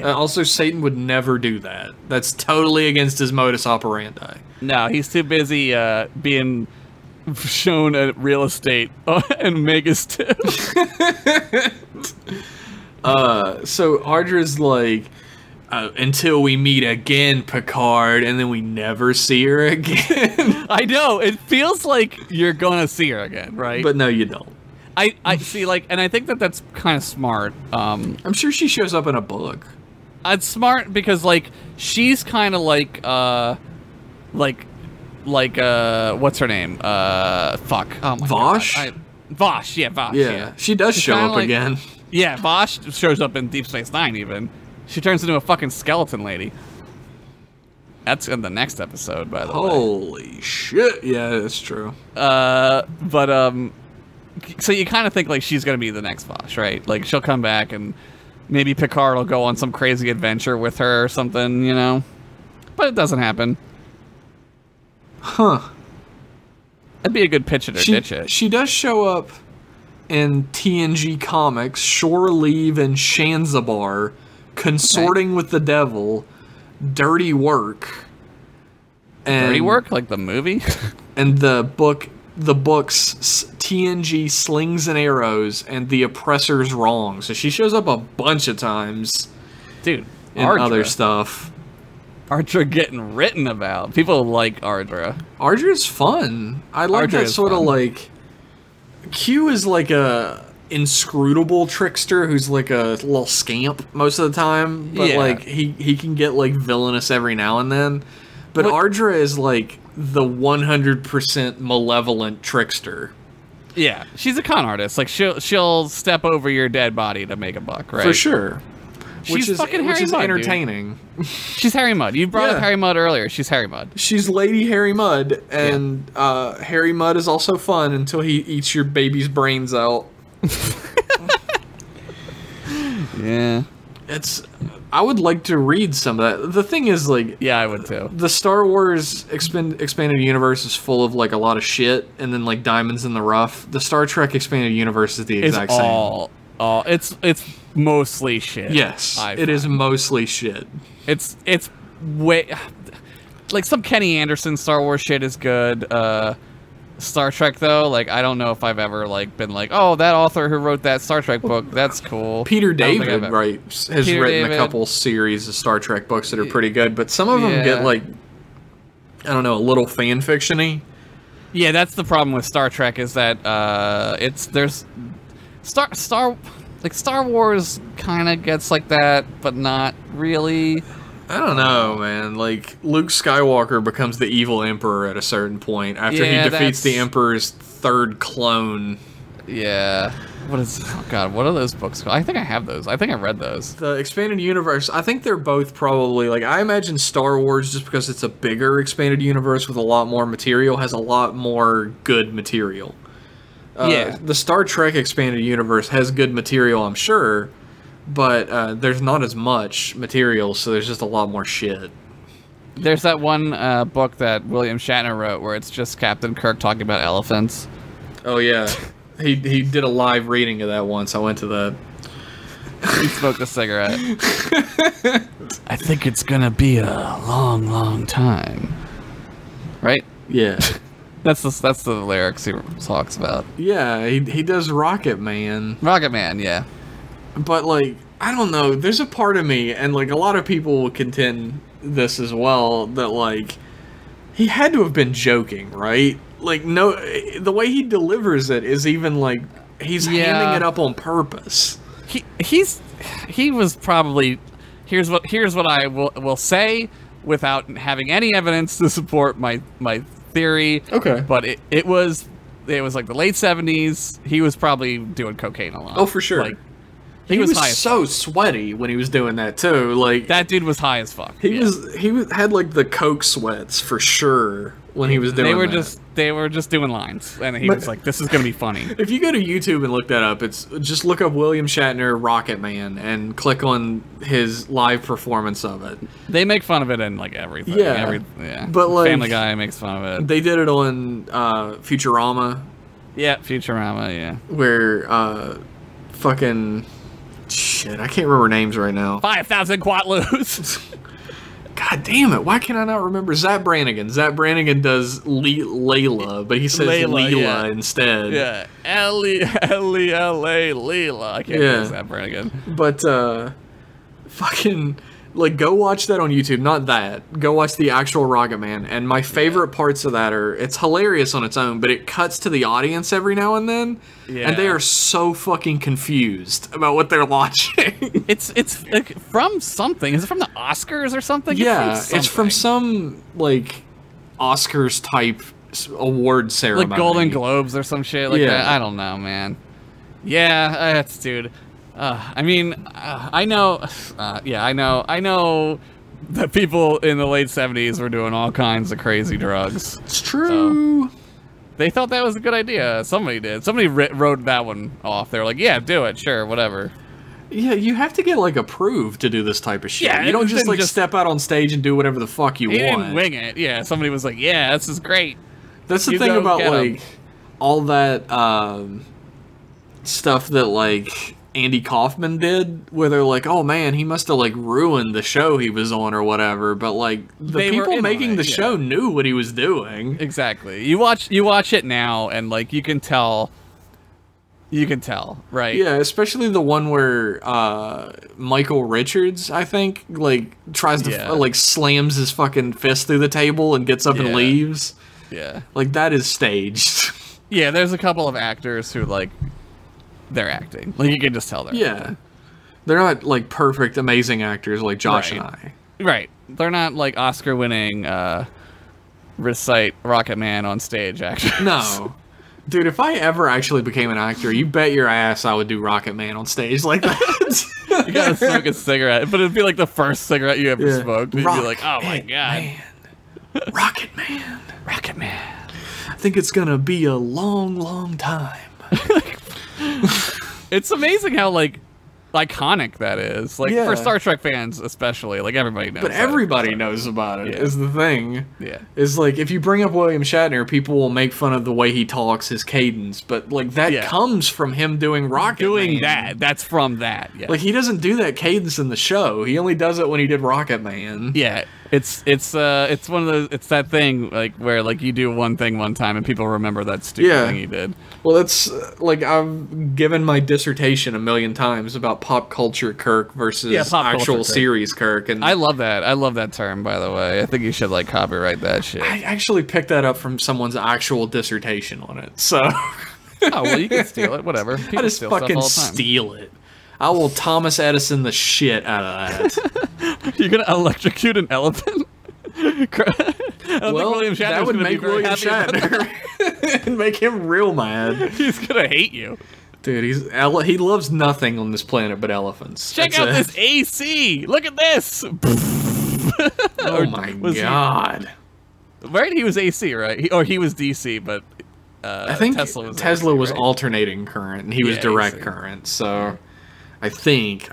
Also, Satan would never do that. That's totally against his modus operandi. No, he's too busy being shown at real estate and Megas too. So Ardra's like, until we meet again, Picard, and then we never see her again. I know, it feels like you're gonna see her again, right? But no, you don't. I see, like, and I think that's kind of smart. I'm sure she shows up in a book. It's smart because, like, she's kind of like, what's her name? Fuck. Oh my Vosh? God. Vosh, yeah, Vosh. Yeah, she does show up again. Yeah, Vosh shows up in Deep Space Nine, even. She turns into a fucking skeleton lady. That's in the next episode, by the way. Holy shit. Yeah, that's true. So you kind of think, like, she's gonna be the next Vosh, right? Like, she'll come back and maybe Picard will go on some crazy adventure with her or something, you know? But it doesn't happen. Huh. That'd be a good pitch it or ditch it. She does show up in TNG comics, Shore Leave and Shanzabar, Consorting with the Devil, Dirty Work. And, Dirty Work? Like the movie? And the books TNG Slings and Arrows and The Oppressor's Wrong. So she shows up a bunch of times. Dude, in other stuff. Ardra getting written about. People like Ardra. Ardra's fun. I like Ardra that sort of fun. like... Q is like a inscrutable trickster who's like a little scamp most of the time. But like he can get like villainous every now and then. But Ardra is like the 100% malevolent trickster. Yeah, she's a con artist. Like she'll step over your dead body to make a buck, right? For sure. Which is entertaining. She's Harry Mudd. You brought up Harry Mudd earlier. She's Harry Mudd. She's Lady Harry Mudd, and Harry Mudd is also fun until he eats your baby's brains out. Yeah. I would like to read some of that. The thing is, like... Yeah, I would too. The Star Wars expanded universe is full of, like, a lot of shit, and then, like, diamonds in the rough. The Star Trek expanded universe is the exact same. It's mostly shit. Yes, it is mostly shit. It's way... Like, some Kenny Anderson Star Wars shit is good. Star Trek, though, like, I don't know if I've ever, like, been like, oh, that author who wrote that Star Trek book, that's cool. Peter David has written a couple series of Star Trek books that are pretty good, but some of them get, like, I don't know, a little fan fiction-y. Yeah, that's the problem with Star Trek, is that Star Wars kind of gets like that, but not really. I don't know, man. Like, Luke Skywalker becomes the evil Emperor at a certain point after he defeats the Emperor's third clone. Yeah. What are those books called? I think I have those. I think I read those. The expanded universe, I think they're both probably, like, I imagine Star Wars, just because it's a bigger expanded universe with a lot more material, has a lot more good material. The Star Trek expanded universe has good material, I'm sure, but there's not as much material, so there's just a lot more shit. There's that one book that William Shatner wrote where it's just Captain Kirk talking about elephants. Oh, yeah. He did a live reading of that once. I went to that. He smoked a cigarette. I think it's gonna be a long, long time. Right? Yeah. That's the lyrics he talks about. Yeah, he does Rocket Man. Rocket Man, yeah. But, like, I don't know. There's a part of me, and, like, a lot of people will contend this as well, that, like, he had to have been joking, right? Like, no, the way he delivers it is even, like, he's hamming it up on purpose. He was probably... Here's what I will say without having any evidence to support my theory. Okay. But it was like the late 70s. He was probably doing cocaine a lot. Oh, for sure. Like, he was high so sweaty when he was doing that too. Like, that dude was high as fuck. He had like the coke sweats for sure when he was doing they were just doing lines, and he was like, this is gonna be funny. If you go to YouTube and look that up, it's just look up William Shatner Rocket Man and click on his live performance of it. They make fun of it in like everything. Yeah. But like Family Guy makes fun of it. They did it on Futurama. Yeah, Futurama, yeah. Where fucking shit, I can't remember names right now. 5,000 Quatloos. God damn it! Why can I not remember Zap Brannigan? Zap Brannigan does Layla, but he says Leela instead. Yeah, Leela. I can't remember Zap Brannigan. But fucking like go watch that on YouTube. Not that. Go watch the actual Rocket Man. And my favorite parts of that are it's hilarious on its own, but it cuts to the audience every now and then, and they are so fucking confused about what they're watching. It's like from something. Is it from the Oscars or something? Yeah, it's from some like Oscars type award ceremony, like Golden Globes or some shit like that. I don't know, man. Yeah, that's dude. I mean, I know that people in the late 70s were doing all kinds of crazy drugs. It's true. So they thought that was a good idea. Somebody did. Somebody wrote that one off. They were like, yeah, do it. Sure, whatever. Yeah, you have to get, like, approved to do this type of shit. Yeah, you don't just, like, step out on stage and do whatever the fuck you want. Didn't wing it. Yeah, somebody was like, yeah, this is great. That's the thing about, like, all that stuff that, like, Andy Kaufman did, where they're like, oh man, he must have like ruined the show he was on or whatever, but like the people making the show knew what he was doing. Exactly. You watch it now and like you can tell, right? Yeah, especially the one where Michael Richards, I think, like tries to like slams his fucking fist through the table and gets up and leaves. Yeah. Like that is staged. Yeah, there's a couple of actors who like they're acting. Like, you can just tell they're acting. They're not, like, perfect, amazing actors like Josh and I. Right. They're not, like, Oscar-winning, recite Rocket Man on stage actors. No. Dude, if I ever actually became an actor, you bet your ass I would do Rocket Man on stage like that. You gotta smoke a cigarette. But it'd be, like, the first cigarette you ever smoked. You'd be like, oh, my God. Man. Rocket Man. Rocket Man. I think it's gonna be a long, long time. It's amazing how like iconic that is. Like for Star Trek fans especially, like everybody knows. But everybody knows about it. Is the thing. Yeah. Is like if you bring up William Shatner, people will make fun of the way he talks, his cadence, but like that comes from him doing Rocket Man. That's from that. Yeah. Like he doesn't do that cadence in the show. He only does it when he did Rocket Man. Yeah. It's one of those. It's that thing like where like you do one thing one time and people remember that stupid thing you did. Well, that's like I've given my dissertation a million times about pop culture Kirk versus actual series Kirk, and I love that. I love that term, by the way. I think you should like copyright that shit. I actually picked that up from someo's actual dissertation on it. So, oh well, you can steal it. Whatever. People I just steal fucking stuff all the time. steal it. I will Thomas Edison the shit out of that. You're gonna electrocute an elephant? Well, that would make William Shatner and make him real mad. He's gonna hate you, dude. He loves nothing on this planet but elephants. Check out this AC. Look at this. Oh my god! Right, he was AC, right? He was DC, but I think Tesla was right? alternating current, and he was direct current. So. I think.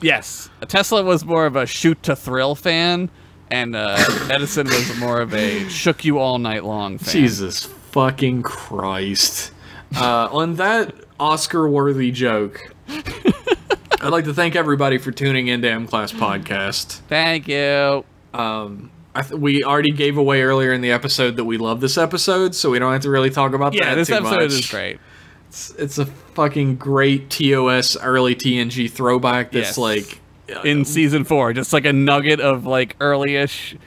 Yes, Tesla was more of a shoot to thrill fan, and Edison was more of a shook you all night long fan. Jesus fucking Christ! On that Oscar-worthy joke. I'd like to thank everybody for tuning into M-Class Podcast. Thank you. We already gave away earlier in the episode that we love this episode, so we don't have to really talk about that too much. Yeah, this episode is great. It's a fucking great TOS early TNG throwback that's like... in season 4, just like a nugget of like early-ish,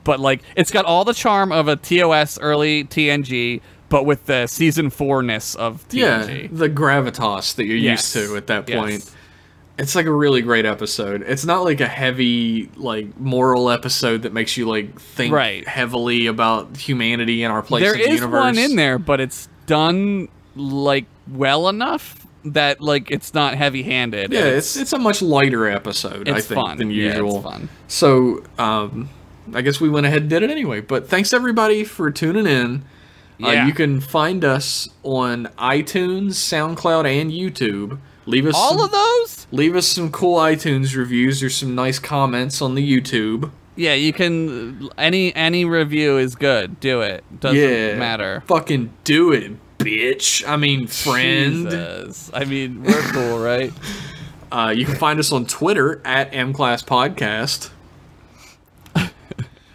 but like it's got all the charm of a TOS early TNG, but with the season 4-ness of TNG. Yeah, the gravitas that you're used to at that point. Yes. It's like a really great episode. It's not like a heavy, like, moral episode that makes you, like, think heavily about humanity and our place in the universe. There is one in there, but it's done, like, well enough that, like, it's not heavy-handed. Yeah, it's a much lighter episode, I think, than usual. Yeah, it's fun. So, I guess we went ahead and did it anyway. But thanks, everybody, for tuning in. Yeah. You can find us on iTunes, SoundCloud, and YouTube. Leave us all of those? Leave us some cool iTunes reviews. There's some nice comments on the YouTube. Yeah, you can... Any review is good. Do it. Doesn't matter. Fucking do it, bitch. I mean, friend. Jesus. I mean, we're cool, right? You can find us on Twitter at MClassPodcast.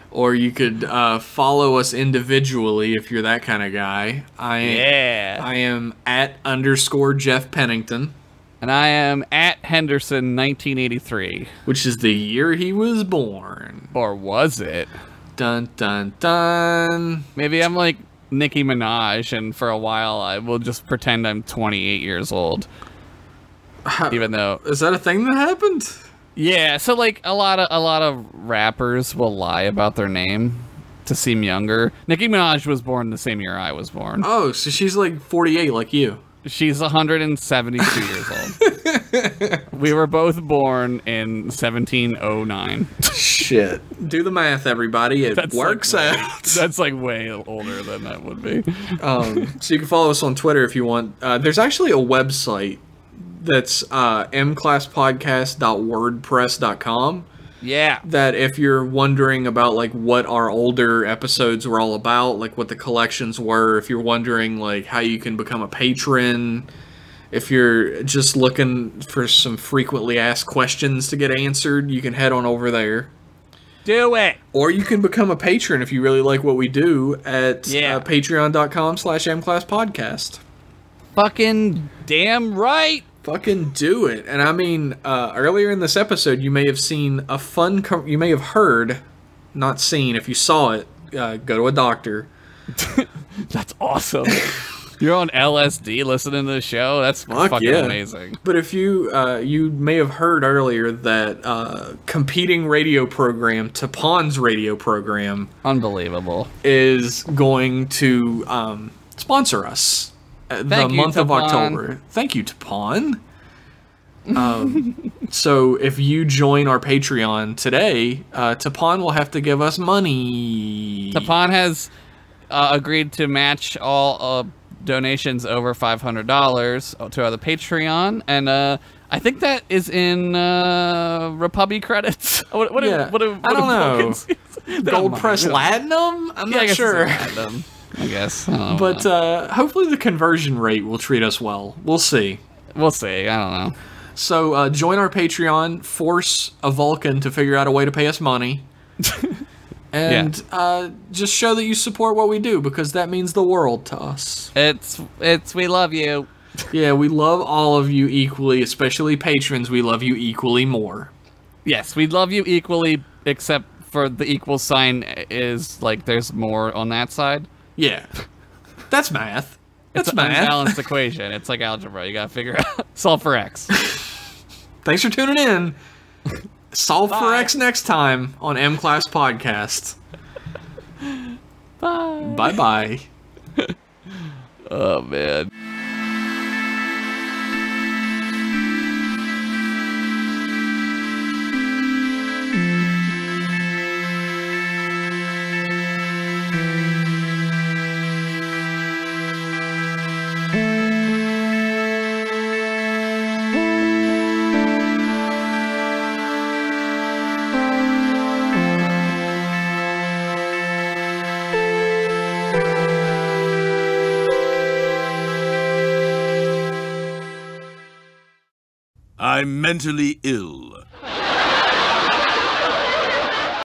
Or you could follow us individually if you're that kind of guy. I am at _Jeff Pennington. And I am at Henderson 1983. Which is the year he was born. Or was it? Dun, dun, dun. Maybe I'm like Nicki Minaj, and for a while I will just pretend I'm 28 years old. Even though... Is that a thing that happened? Yeah, so like a lot of rappers will lie about their name to seem younger. Nicki Minaj was born the same year I was born. Oh, so she's like 48 like you. She's 172 years old. We were both born in 1709. Shit. Do the math, everybody. It works out. That's like way older than that would be. So you can follow us on Twitter if you want. There's actually a website that's mclasspodcast.wordpress.com. Yeah. That if you're wondering about like what our older episodes were all about, like what the collections were, if you're wondering like how you can become a patron, if you're just looking for some frequently asked questions to get answered, you can head on over there. Do it. Or you can become a patron if you really like what we do at patreon.com/mclasspodcast. Fucking damn right. Fucking do it. And I mean, earlier in this episode, you may have seen a fun... you may have heard, not seen. If you saw it, go to a doctor. That's awesome. You're on LSD listening to the show? That's fucking amazing. But if you... you may have heard earlier that competing radio program, Tapon's radio program... Unbelievable. ...is going to sponsor us. The month of October. Thank you, Tapon. So if you join our Patreon today, Tapon will have to give us money. Tapon has agreed to match all donations over $500 to the Patreon, and I think that is in Republic credits. What I don't know. Gold Press Latinum? I'm not sure. I guess. I don't know. But hopefully the conversion rate will treat us well. We'll see. We'll see. I don't know. So join our Patreon, force a Vulcan to figure out a way to pay us money. And just show that you support what we do, because that means the world to us. We love you. Yeah, we love all of you equally, especially patrons. We love you equally more. Yes, we love you equally, except for the equal sign is like there's more on that side. Yeah, that's math. It's an unbalanced equation. It's like algebra. You gotta figure out. Solve for x. Thanks for tuning in. Solve for x next time on M-Class Podcast. Bye. Bye-bye. Oh, man. I'm mentally ill.